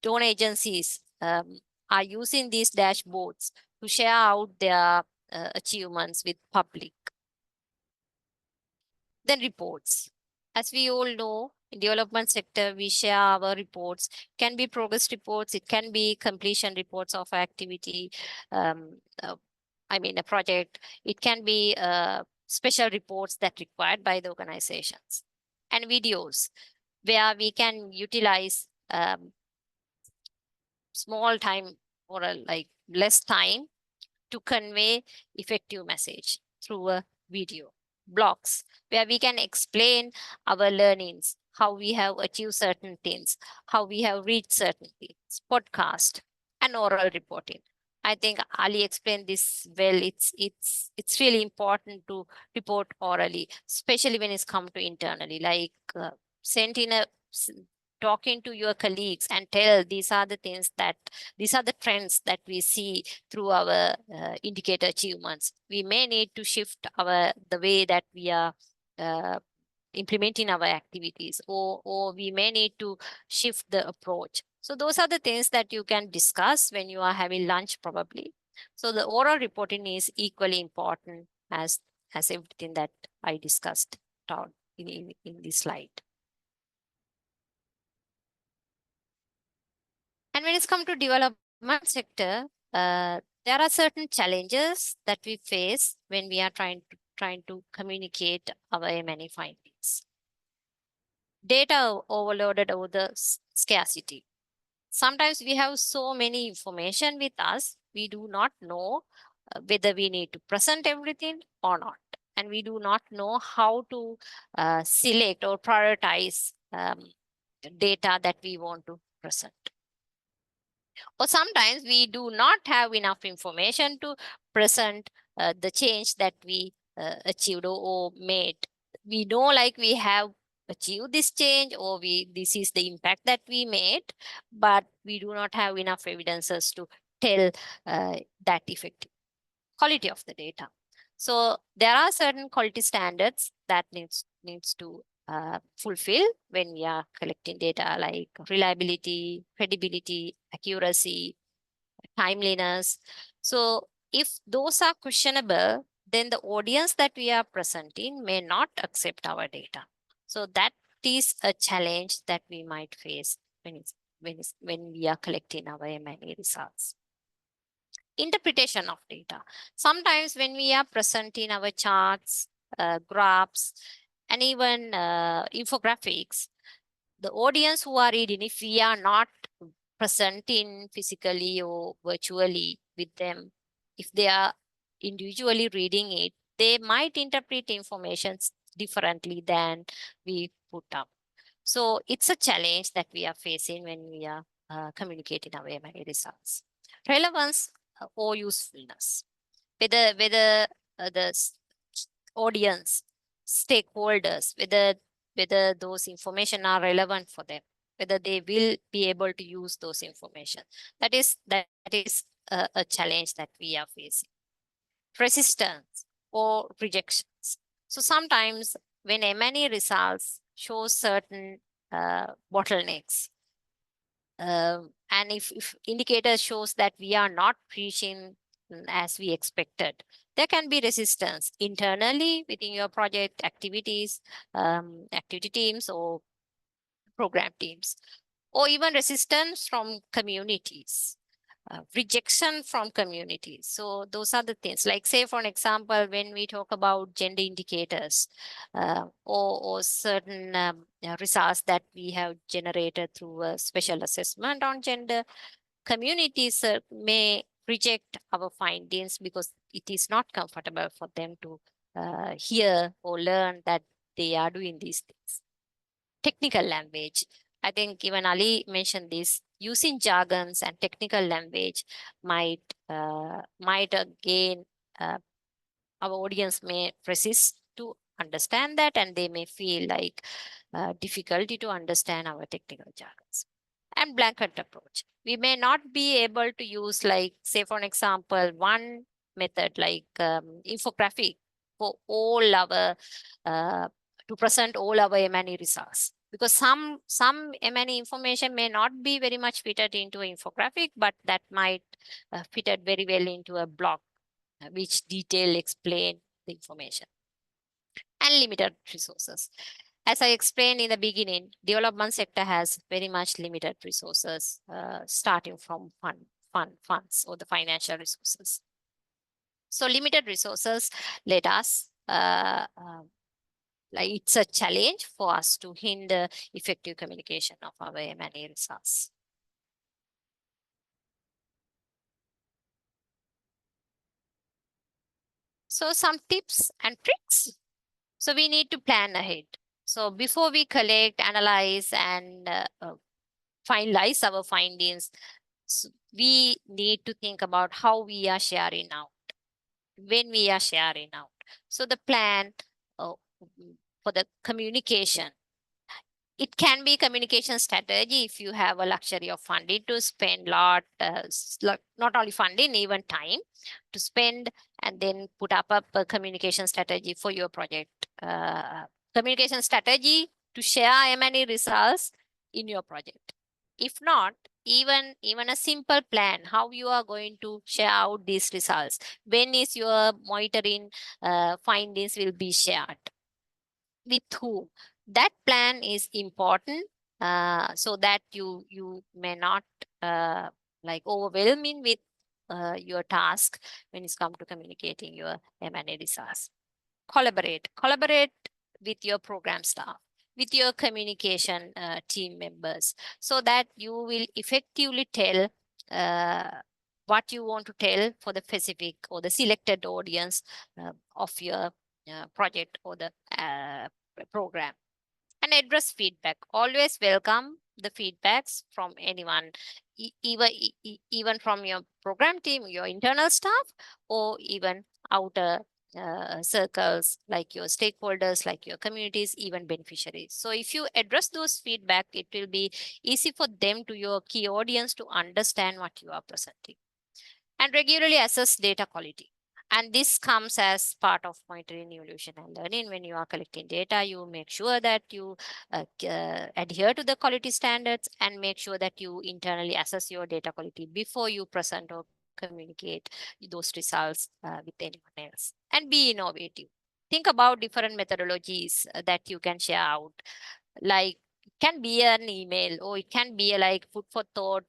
donor agencies are using these dashboards to share out their achievements with public. Then reports. As we all know, in development sector, we share our reports. Can be progress reports, it can be completion reports of activity, a project. It can be special reports that required by the organizations. And videos, where we can utilize small time or less time to convey effective message through a video. Blogs, where we can explain our learnings, how we have achieved certain things, how we have reached certain things. Podcast and oral reporting. I think Ali explained this well. It's really important to report orally, especially when it's come to internally, sent in a talking to your colleagues and tell these are the trends that we see through our indicator achievements. We may need to shift the way that we are implementing our activities, or we may need to shift the approach. So those are the things that you can discuss when you are having lunch probably. So the oral reporting is equally important as everything that I discussed in this slide. And when it's come to development sector, there are certain challenges that we face when we are trying to communicate our M&E findings. Data overloaded over the scarcity. Sometimes we have so many information with us, we do not know whether we need to present everything or not. And we do not know how to select or prioritize data that we want to present. Or sometimes we do not have enough information to present the change that we achieved or made. We know like we have achieved this change, or this is the impact that we made, but we do not have enough evidences to tell that effective quality of the data. So there are certain quality standards that needs to fulfill when we are collecting data, like reliability, credibility, accuracy, timeliness. So if those are questionable, then the audience that we are presenting may not accept our data. So that is a challenge that we might face when we are collecting our M&E results. Interpretation of data. Sometimes when we are presenting our charts, graphs, and even infographics, the audience who are reading, if we are not presenting physically or virtually with them, if they are individually reading it, they might interpret information differently than we put up. So it's a challenge that we are facing when we are communicating our M&E results. Relevance or usefulness. Whether the audience, stakeholders, whether those information are relevant for them, whether they will be able to use those information. That is a challenge that we are facing. Resistance or rejections. So sometimes when M&E results show certain bottlenecks, and if indicator shows that we are not reaching as we expected, there can be resistance internally within your project activities, activity teams or program teams, or even resistance from communities. Rejection from communities. So those are the things, like say for an example, when we talk about gender indicators or certain results that we have generated through a special assessment on gender, communities may reject our findings because it is not comfortable for them to hear or learn that they are doing these things. Technical language. I think even Ali mentioned this. Using jargons and technical language might again our audience may resist to understand that, and they may feel like difficulty to understand our technical jargons. And blanket approach. We may not be able to use, like say for an example, one method like infographic for all our to present all our M&E results. Because some M&E information may not be very much fitted into an infographic, but that might fitted very well into a blog, which detail explain the information. And limited resources. As I explained in the beginning, development sector has very much limited resources, starting from funds or the financial resources. So limited resources let us like it's a challenge for us to hinder effective communication of our M&E results. So some tips and tricks. So we need to plan ahead. So before we collect, analyze, and finalize our findings, so we need to think about how we are sharing out, when we are sharing out. So the plan for the communication. It can be communication strategy if you have a luxury of funding to spend lot, not only funding, even time to spend, and then put up a communication strategy for your project. Communication strategy to share M&E results in your project. If not, even a simple plan, how you are going to share out these results. When is your monitoring findings will be shared? With whom? That plan is important so that you may not like overwhelming with your task when it's come to communicating your M&E results. Collaborate with your program staff, with your communication team members, so that you will effectively tell what you want to tell for the specific or the selected audience of your project or the program. And address feedback. Always welcome the feedbacks from anyone, even from your program team, your internal staff, or even outer circles, like your stakeholders, like your communities, even beneficiaries. So if you address those feedback, it will be easy for them to your key audience to understand what you are presenting. And regularly assess data quality. And this comes as part of monitoring, evaluation, and learning. When you are collecting data, you make sure that you adhere to the quality standards and make sure that you internally assess your data quality before you present or communicate those results with anyone else. And be innovative. Think about different methodologies that you can share out. Like it can be an email, or it can be a like food for thought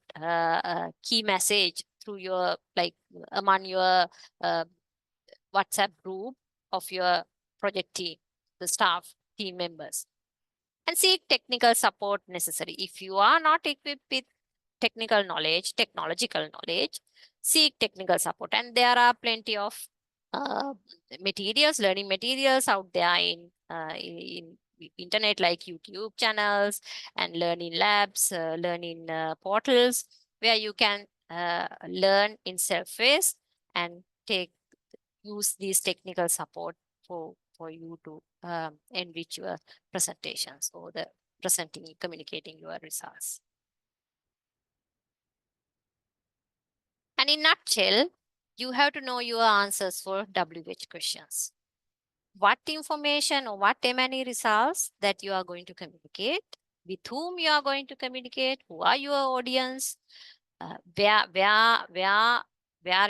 key message through your like among your uh, WhatsApp group of your project team, the staff, team members. And seek technical support necessary. If you are not equipped with technical knowledge, technological knowledge, seek technical support. And there are plenty of uh, materials, learning materials out there in internet, like YouTube channels and learning labs, learning portals, where you can learn in self-paced and use these technical support for you to enrich your presentations or the presenting, communicating your results. And in nutshell, you have to know your answers for WH questions. What information or what M&E results that you are going to communicate, with whom you are going to communicate, who are your audience, where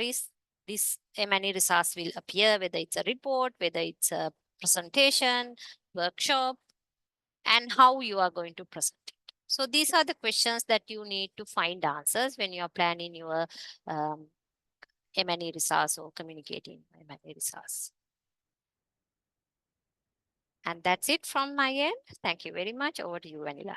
is this M&E results will appear, whether it's a report, whether it's a presentation, workshop, and how you are going to present it. So these are the questions that you need to find answers when you are planning your M&E results or communicating M&E results. And that's it from my end. Thank you very much. Over to you, Vennila.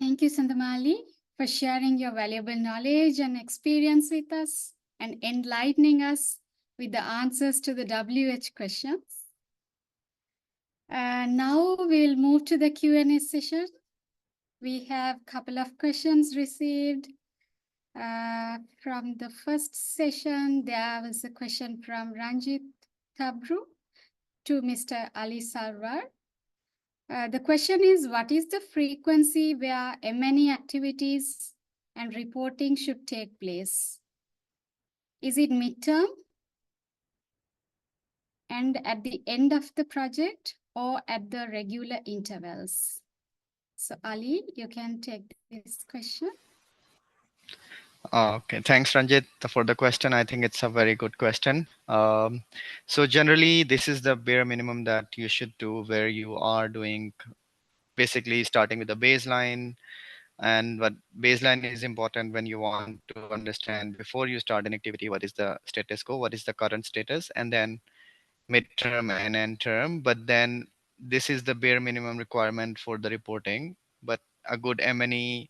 Thank you, Sandamali, for sharing your valuable knowledge and experience with us and enlightening us with the answers to the WH questions. Now we'll move to the Q&A session. We have a couple of questions received. From the first session, there was a question from Ranjit Tabru to Mr. Ali Sarwar. The question is, what is the frequency where M&E activities and reporting should take place? Is it midterm and at the end of the project, or at the regular intervals? So Ali, you can take this question. Okay, thanks, Ranjit, for the question. I think it's a very good question. So generally, this is the bare minimum that you should do, where you are doing basically starting with the baseline. And what baseline is important when you want to understand before you start an activity, what is the status quo, what is the current status, and then midterm and end term. But then this is the bare minimum requirement for the reporting. But a good M&E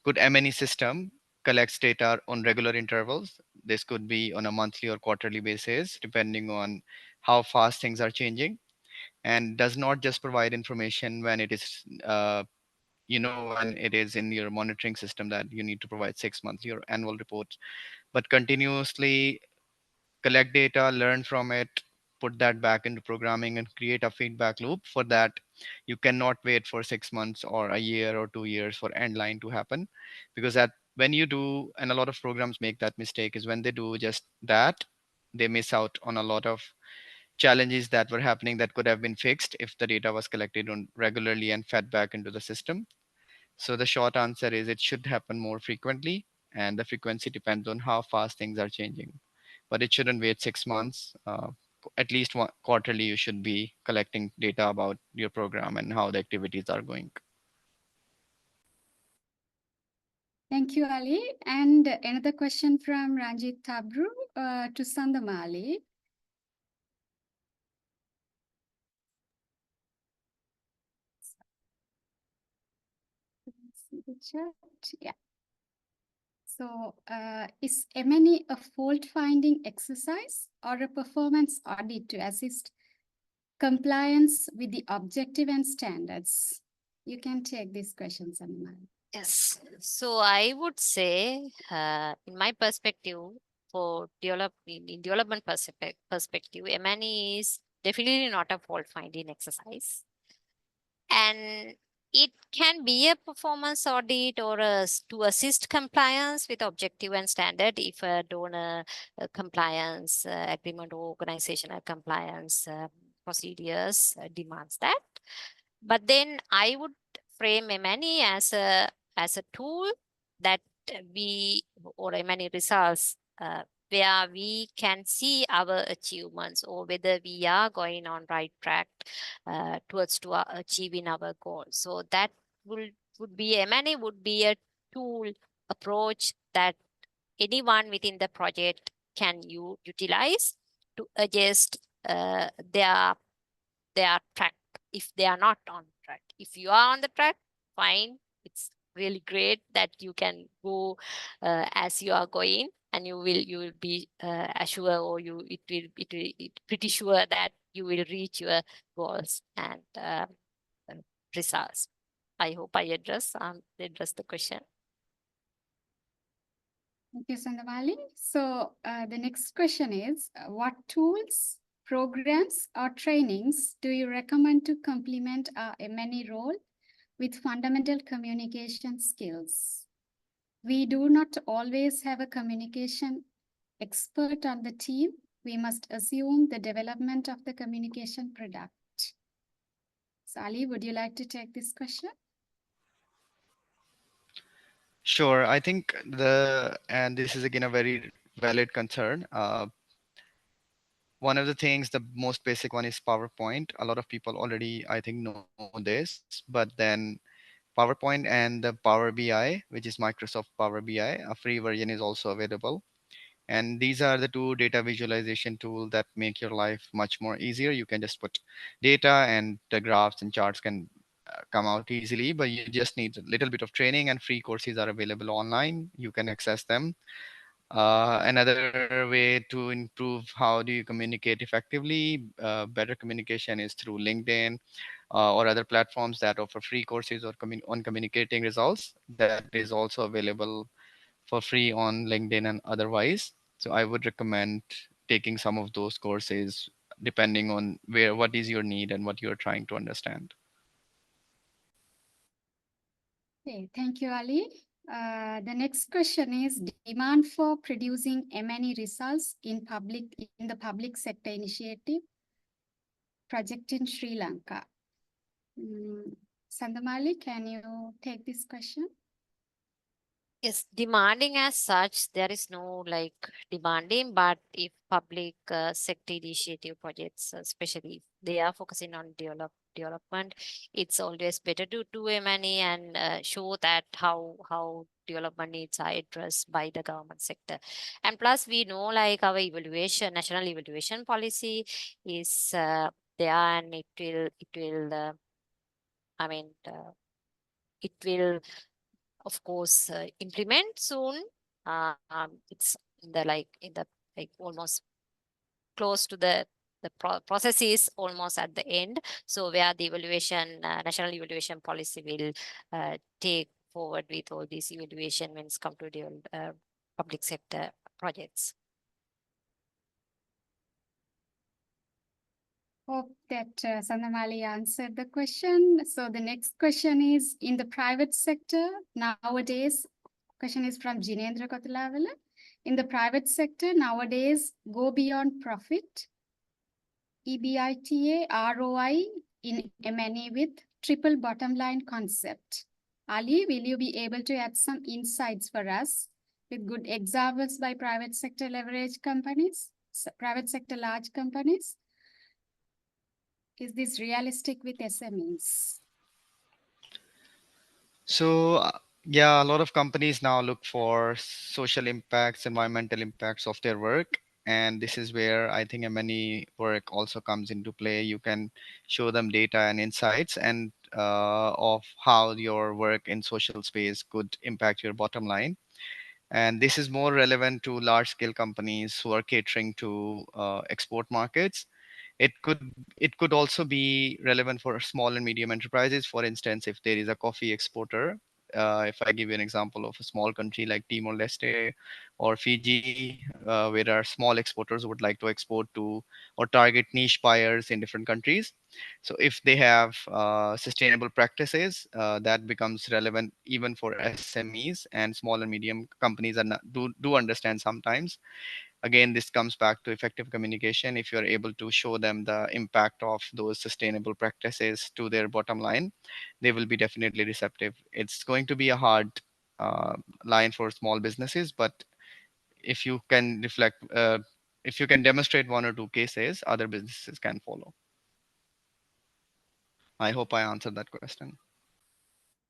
good M&E system collects data on regular intervals. This could be on a monthly or quarterly basis, depending on how fast things are changing, and does not just provide information when it is, when it is in your monitoring system that you need to provide 6 monthly or annual reports, but continuously collect data, learn from it, put that back into programming and create a feedback loop. For that, you cannot wait for 6 months or a year or 2 years for end line to happen, because that when you do, and a lot of programs make that mistake, is when they do just that, they miss out on a lot of challenges that were happening that could have been fixed if the data was collected on regularly and fed back into the system. So the short answer is it should happen more frequently, and the frequency depends on how fast things are changing. But it shouldn't wait 6 months. At least quarterly, you should be collecting data about your program and how the activities are going. Thank you, Ali. And another question from Ranjit Tabru to Sandamali. See the chat. Yeah. So is M&E a fault-finding exercise or a performance audit to assist compliance with the objective and standards? You can take these questions, Sandamali. Yes. So I would say, in my perspective, for in development perspective, M&E is definitely not a fault finding exercise. And it can be a performance audit or to assist compliance with objective and standard if a donor compliance agreement or organizational compliance procedures demands that. But then I would frame M&E as a tool that we, or M&E results, where we can see our achievements or whether we are going on right track towards achieving our goals. So that would be, M&E would be a tool approach that anyone within the project can utilize to adjust their track if they are not on track. If you are on the track, fine. It's really great that you can go as you are going, and you will be assured, or it pretty sure that you will reach your goals and results. I hope I address the question. Thank you, Sandamali. So the next question is, what tools, programs, or trainings do you recommend to complement our M&E role with fundamental communication skills? We do not always have a communication expert on the team. We must assume the development of the communication product. Sally, would you like to take this question? Sure. I think and this is again a very valid concern. One of the things, the most basic one is PowerPoint. A lot of people already, I think, know this, but then PowerPoint and the Power BI, which is Microsoft Power BI, a free version is also available. And these are the two data visualization tools that make your life much more easier. You can just put data, and the graphs and charts can come out easily, but you just need a little bit of training, and free courses are available online. You can access them. Another way to improve how do you communicate effectively, better communication, is through LinkedIn or other platforms that offer free courses or on communicating results. That is also available for free on LinkedIn and otherwise. So I would recommend taking some of those courses depending on what is your need and what you're trying to understand. Okay, thank you, Ali. The next question is demand for producing M&E results in the public sector initiative project in Sri Lanka. Sandamali, can you take this question? Yes, demanding as such, there is no like demanding, but if public sector initiative projects, especially if they are focusing on development, it's always better to do M&E and show that how development needs are addressed by the government sector. And plus, we know like our national evaluation policy is there, and it will of course implement soon. It's in the almost close to the process is almost at the end. So where the national evaluation policy will take forward with all these evaluation when it's come to the public sector projects. Hope that Sandamali answered the question. So the next question is, in the private sector nowadays, question is from Jinendra Kotalavala. In the private sector nowadays, go beyond profit, EBITDA, ROI in M&E with triple bottom line concept. Ali, will you be able to add some insights for us with good examples by private sector leverage companies, private sector large companies? Is this realistic with SMEs? So yeah, a lot of companies now look for social impacts, environmental impacts of their work. And this is where I think M&E work also comes into play. You can show them data and insights and of how your work in social space could impact your bottom line. And this is more relevant to large scale companies who are catering to export markets. It could also be relevant for small and medium enterprises. For instance, if there is a coffee exporter If I give you an example of a small country like Timor-Leste or Fiji, where our small exporters would like to export to or target niche buyers in different countries. So if they have sustainable practices, that becomes relevant even for SMEs, and small and medium companies are do understand sometimes. Again, this comes back to effective communication. If you're able to show them the impact of those sustainable practices to their bottom line, they will be definitely receptive. It's going to be a hard uh, line for small businesses, but if you can if you can demonstrate one or two cases, other businesses can follow. I hope I answered that question.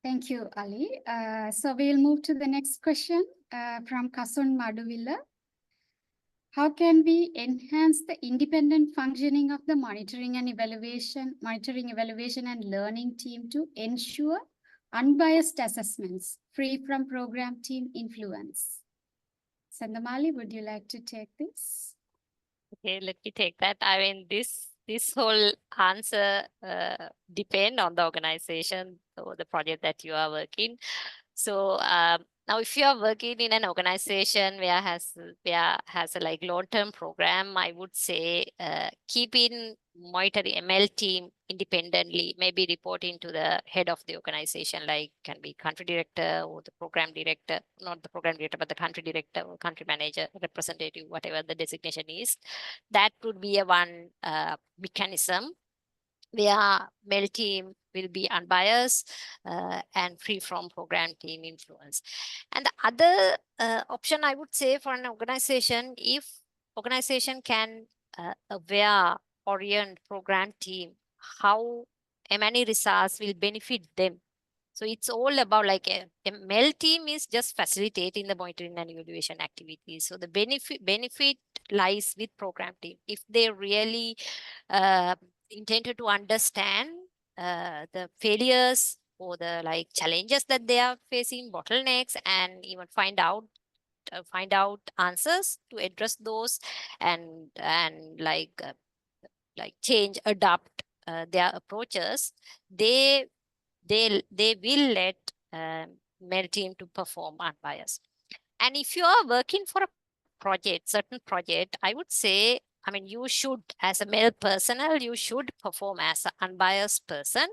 Thank you, Ali. So we'll move to the next question from Kasun Maduvilla. How can we enhance the independent functioning of the monitoring, evaluation and learning team to ensure unbiased assessments free from program team influence? Sandamali, would you like to take this? Okay, let me take that. I mean, this whole answer depend on the organization or the project that you are working. So now, if you are working in an organization where has a like long-term program, I would say keep in monitoring ML team independently, maybe reporting to the head of the organization, like can be country director or the program director, not the program director, but the country director or country manager, representative, whatever the designation is. That would be a one mechanism where MEL team will be unbiased and free from program team influence. And the other option I would say for an organization, if organization can aware orient program team, how M&E results will benefit them. So it's all about like a MEL team is just facilitating the monitoring and evaluation activities. So the benefit lies with program team. If they really intended to understand the failures or the like challenges that they are facing, bottlenecks, and even find out answers to address those, and like change, adapt their approaches, they will let MEL team to perform unbiased. And if you are working for a certain project, I would say, I mean, you should, as a MEL personnel, you should perform as an unbiased person.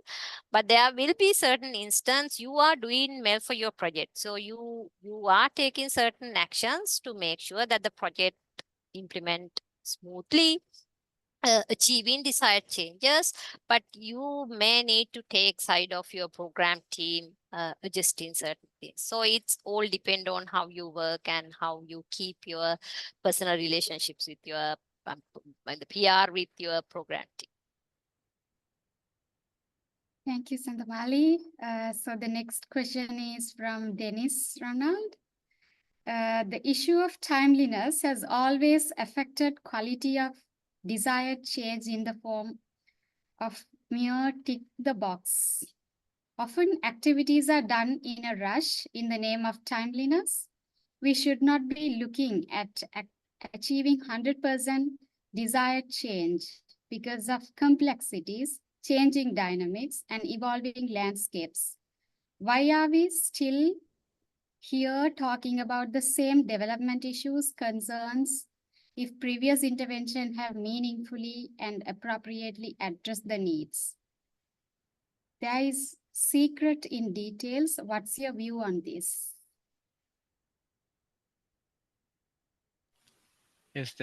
But there will be certain instance you are doing MEL for your project. So you are taking certain actions to make sure that the project implement smoothly, achieving desired changes, but you may need to take side of your program team, adjusting certain things. So it's all depend on how you work and how you keep your personal relationships with your the PR with your program team. Thank you, Sandamali. So the next question is from Dennis Ronald. The issue of timeliness has always affected quality of desired change in the form of mere tick the box. Often activities are done in a rush in the name of timeliness. We should not be looking at achieving 100% desired change because of complexities, changing dynamics, and evolving landscapes. Why are we still here talking about the same development issues, concerns, if previous intervention have meaningfully and appropriately addressed the needs? There is secret in details. What's your view on this?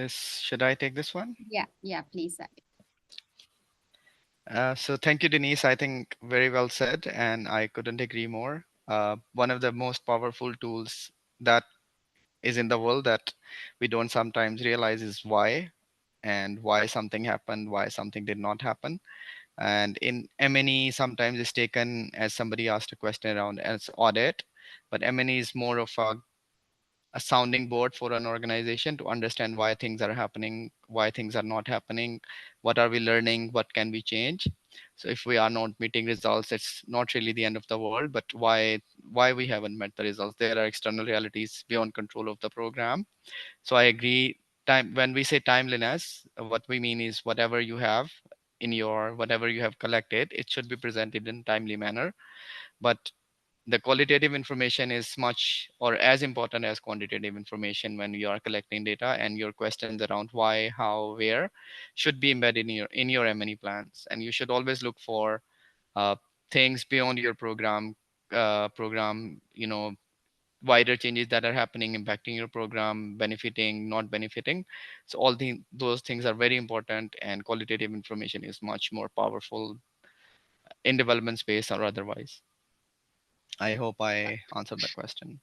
Should I take this one? Yeah, please. So thank you, Denise. I think very well said, and I couldn't agree more. One of the most powerful tools that is in the world that we don't sometimes realize is why, and why something happened, why something did not happen. And in M&E, sometimes it's taken, as somebody asked a question around, as audit, but M&E is more of a sounding board for an organization to understand why things are happening, why things are not happening, what are we learning, what can we change. So if we are not meeting results, it's not really the end of the world, but why we haven't met the results. There are external realities beyond control of the program. So I agree. When we say timeliness, what we mean is whatever you have whatever you have collected, it should be presented in timely manner. But the qualitative information is much or as important as quantitative information when you are collecting data, and your questions around why, how, where should be embedded in your M&E plans. And you should always look for things beyond your program, wider changes that are happening, impacting your program, benefiting, not benefiting. So those things are very important, and qualitative information is much more powerful in development space or otherwise. I hope I answered the question.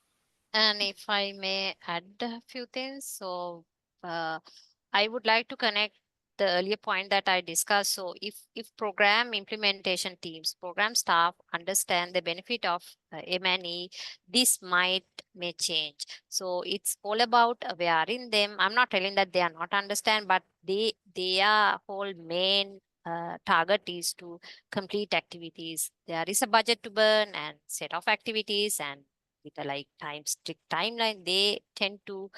And if I may add a few things, so I would like to connect the earlier point that I discussed. So if program implementation teams, program staff understand the benefit of M&E, this may change. So it's all about awareing them. I'm not telling that they are not understand, but their whole main target is to complete activities. There is a budget to burn and set of activities, and with a strict timeline, they tend to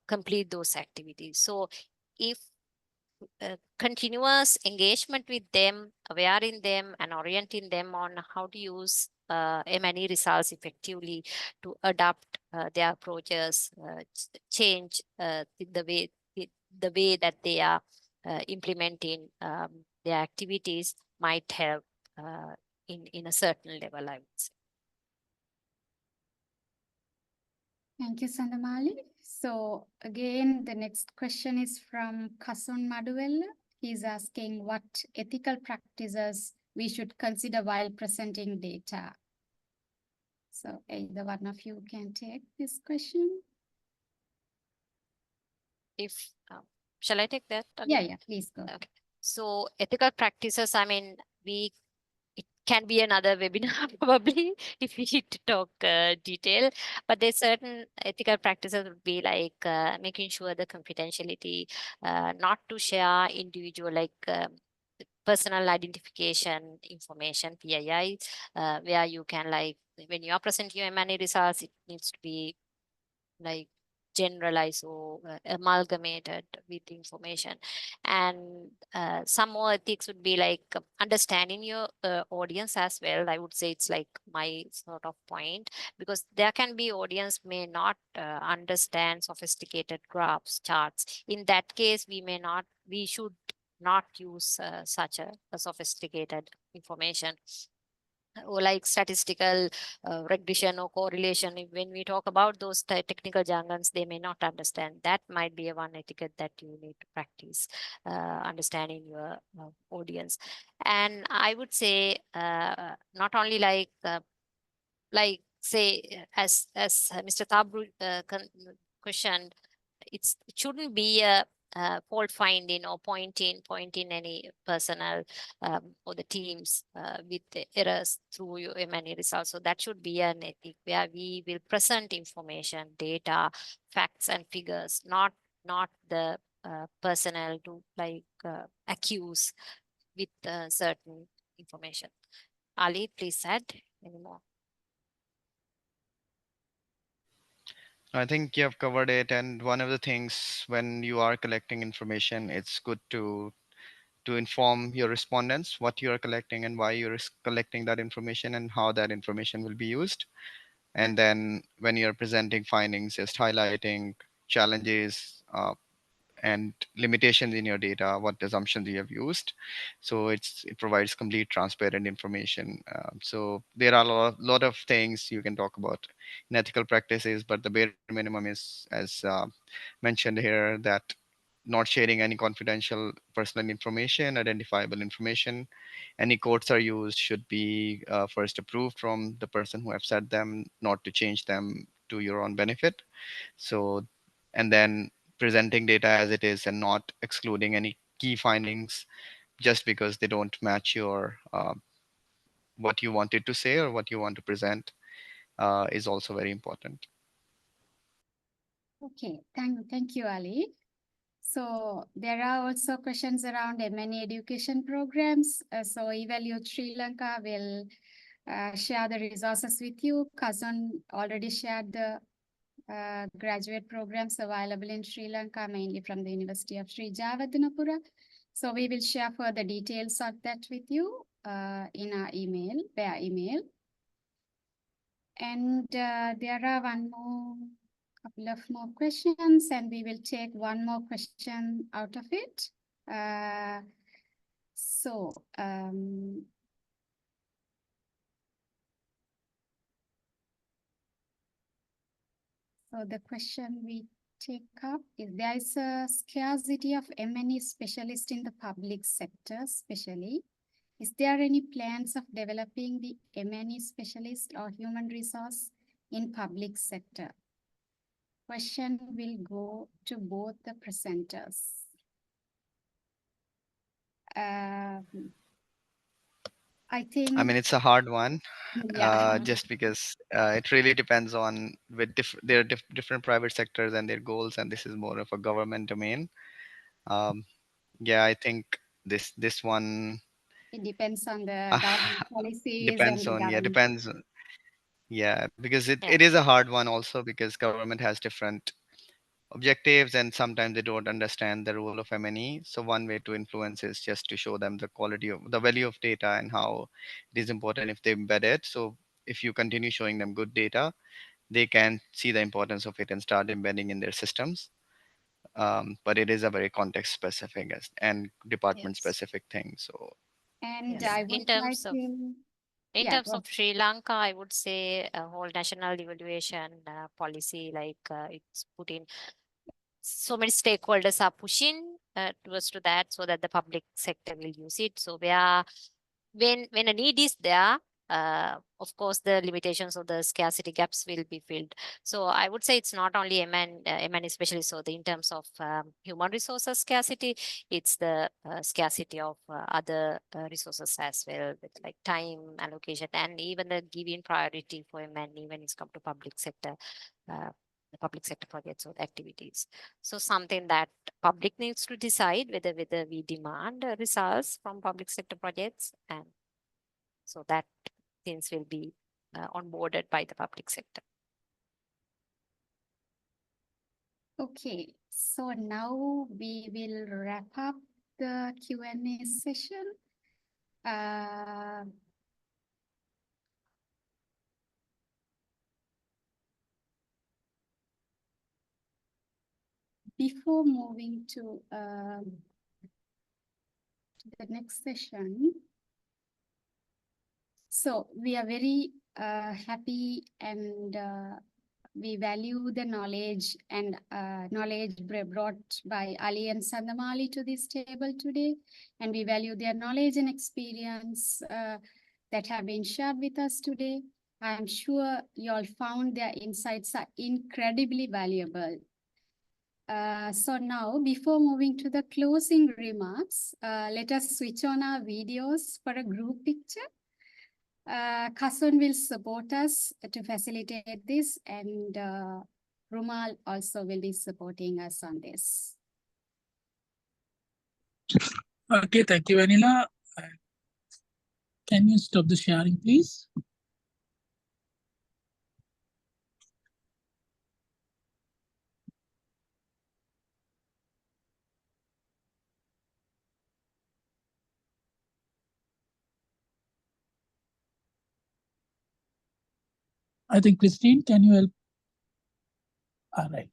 complete those activities. So if continuous engagement with them, awareing them and orienting them on how to use M&E results effectively to adapt their approaches, change the way that they are implementing their activities might help in a certain level, I would say. Thank you, Sandamali. So again, the next question is from Kasun Maduwella. He's asking what ethical practices we should consider while presenting data. So either one of you can take this question. If shall I take that? Yeah, please go. Okay. So ethical practices, I mean, it can be another webinar probably if we need to talk detail, but there's certain ethical practices would be like making sure the confidentiality, not to share individual personal identification information, PII, where you can when you are presenting your M&E results, it needs to be generalized or amalgamated with information. And some more ethics would be understanding your audience as well. I would say it's my sort of point, because there can be audience may not understand sophisticated graphs, charts. In that case, we should not use such a sophisticated information, or statistical regression or correlation. When we talk about those technical jargons, they may not understand. That might be a one etiquette that you need to practice, understanding your audience. And I would say not only say as Mr. Tabru questioned, it shouldn't be a fault finding or pointing any personnel or the teams with the errors through your M&E results. So that should be an ethic where we will present information, data, facts and figures, not the personnel to accuse with certain information. Ali, please add any more. I think you have covered it. And one of the things when you are collecting information, it's good to inform your respondents what you are collecting and why you're collecting that information and how that information will be used. And then when you're presenting findings, just highlighting challenges and limitations in your data, what assumptions you have used. So it provides complete transparent information. So there are a lot of things you can talk about in ethical practices, but the bare minimum is, as mentioned here, that not sharing any confidential personal information, identifiable information. Any quotes are used should be first approved from the person who have said them, not to change them to your own benefit. So, and then presenting data as it is and not excluding any key findings just because they don't match your what you wanted to say or what you want to present is also very important. Okay, thank you, Ali. So there are also questions around M&E education programs. So EvalYouth Sri Lanka will share the resources with you. Kazan already shared the graduate programs available in Sri Lanka, mainly from the University of Sri Jawadhanapura. So we will share further details of that with you in our email, via email. And there are couple of more questions, and we will take one more question out of it. So the question we take up is, there is a scarcity of M&E specialists in the public sector, especially. Is there any plans of developing the M&E specialist or human resource in public sector? Question will go to both the presenters. I think. I mean, it's a hard one, Yeah. just because it really depends on there are different private sectors and their goals, and this is more of a government domain. Yeah, I think this one It depends on the government policies depends and the on government. depends. Yeah, because it Yeah. is a hard one also, because government has different objectives and sometimes they don't understand the role of M&E. So one way to influence is just to show them the quality of the value of data and how it is important if they embed it. So if you continue showing them good data, they can see the importance of it and start embedding in their systems. But it is a very context specific and department Yes. specific thing. So And Yes. I would In terms like of to, In yeah, terms of Sri Lanka, I would say a whole national evaluation policy, like it's put in, so many stakeholders are pushing towards to that, so that the public sector will use it. So when a need is there, of course, the limitations of the scarcity gaps will be filled. So I would say it's not only M&E especially, so in terms of human resources scarcity, it's the scarcity of other resources as well, with like time allocation and even the giving priority for M&E when it's come to public sector. The public sector projects or activities. So something that public needs to decide whether we demand results from public sector projects, and so that things will be onboarded by the public sector. Okay, so now we will wrap up the Q&A session. Before moving to the next session, so we are very happy and we value the knowledge and knowledge brought by Ali and Sandamali to this table today. And we value their knowledge and experience that have been shared with us today. I'm sure you all found their insights are incredibly valuable. So now, before moving to the closing remarks, let us switch on our videos for a group picture. Kasun will support us to facilitate this, and Rumal also will be supporting us on this. Okay, thank you, Vennila. Can you stop the sharing, please? I think, Christine, can you help? All right.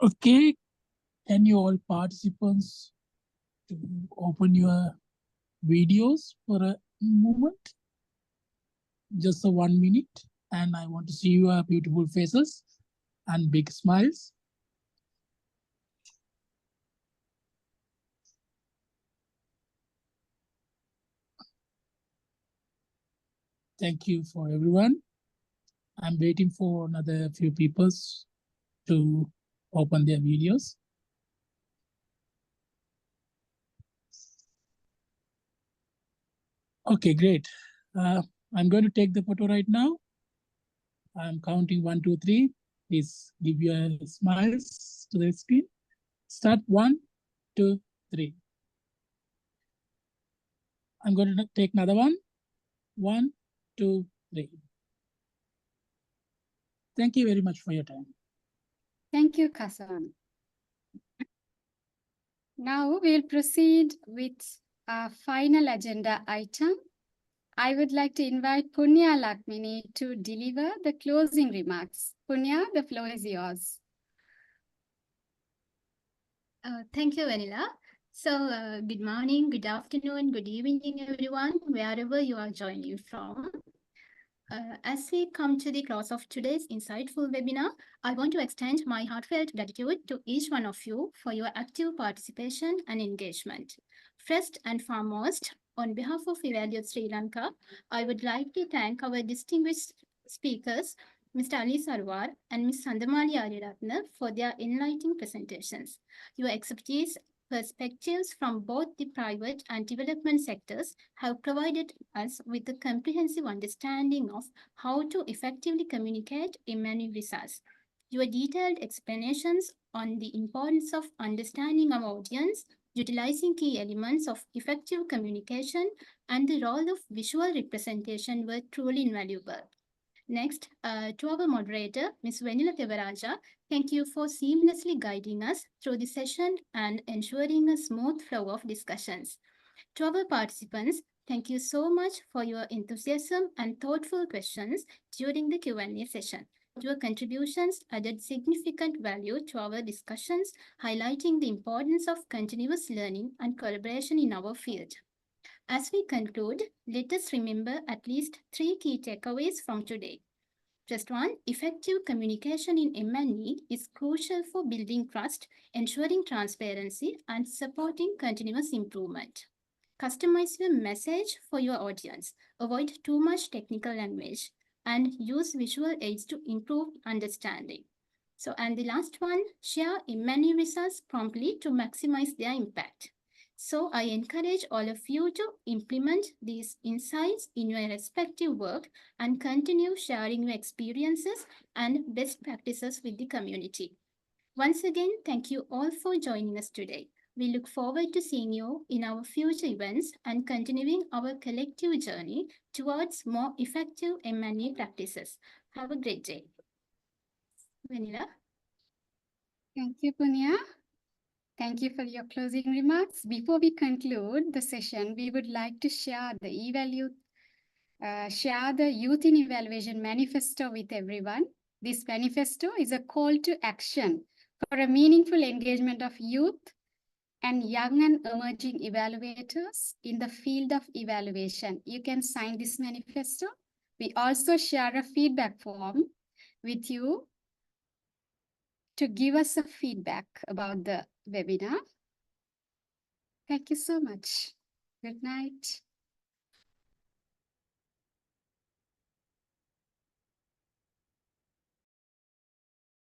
Okay, can you all participants to open your videos for a moment? Just a 1 minute, and I want to see your beautiful faces and big smiles. Thank you for everyone. I'm waiting for another few people to open their videos. Okay, great. I'm going to take the photo right now. I'm counting 1, 2, 3. Please give your smiles to the screen. Start 1, 2, 3. I'm going to take another one. 1, 2, 3. Thank you very much for your time. Thank you, Kasan. Now we'll proceed with our final agenda item. I would like to invite Punya Lakmini to deliver the closing remarks. Punya, the floor is yours. Thank you, Vennila. So, good morning, good afternoon, good evening, everyone, wherever you are joining from. As we come to the close of today's insightful webinar, I want to extend my heartfelt gratitude to each one of you for your active participation and engagement. First and foremost, on behalf of EvalYouth Sri Lanka, I would like to thank our distinguished speakers, Mr. Ali Sarwar and Ms. Sandamali Ariyarathna, for their enlightening presentations. Your expertise, perspectives from both the private and development sectors have provided us with a comprehensive understanding of how to effectively communicate M&E results. Your detailed explanations on the importance of understanding our audience, utilizing key elements of effective communication, and the role of visual representation were truly invaluable. Next, to our moderator, Ms. Vennila Thevarajah, thank you for seamlessly guiding us through the session and ensuring a smooth flow of discussions. To our participants, thank you so much for your enthusiasm and thoughtful questions during the Q&A session. Your contributions added significant value to our discussions, highlighting the importance of continuous learning and collaboration in our field. As we conclude, let us remember at least 3 key takeaways from today. First one, effective communication in M&E is crucial for building trust, ensuring transparency, and supporting continuous improvement. Customize your message for your audience. Avoid too much technical language and use visual aids to improve understanding. And the last one, share M&E results promptly to maximize their impact. So I encourage all of you to implement these insights in your respective work and continue sharing your experiences and best practices with the community. Once again, thank you all for joining us today. We look forward to seeing you in our future events and continuing our collective journey towards more effective M&E practices. Have a great day. Vennila. Thank you, Punya. Thank you for your closing remarks. Before we conclude the session, we would like to share the Youth in Evaluation manifesto with everyone. This manifesto is a call to action for a meaningful engagement of youth and young and emerging evaluators in the field of evaluation. You can sign this manifesto. We also share a feedback form with you to give us a feedback about the webinar. Thank you so much. Good night.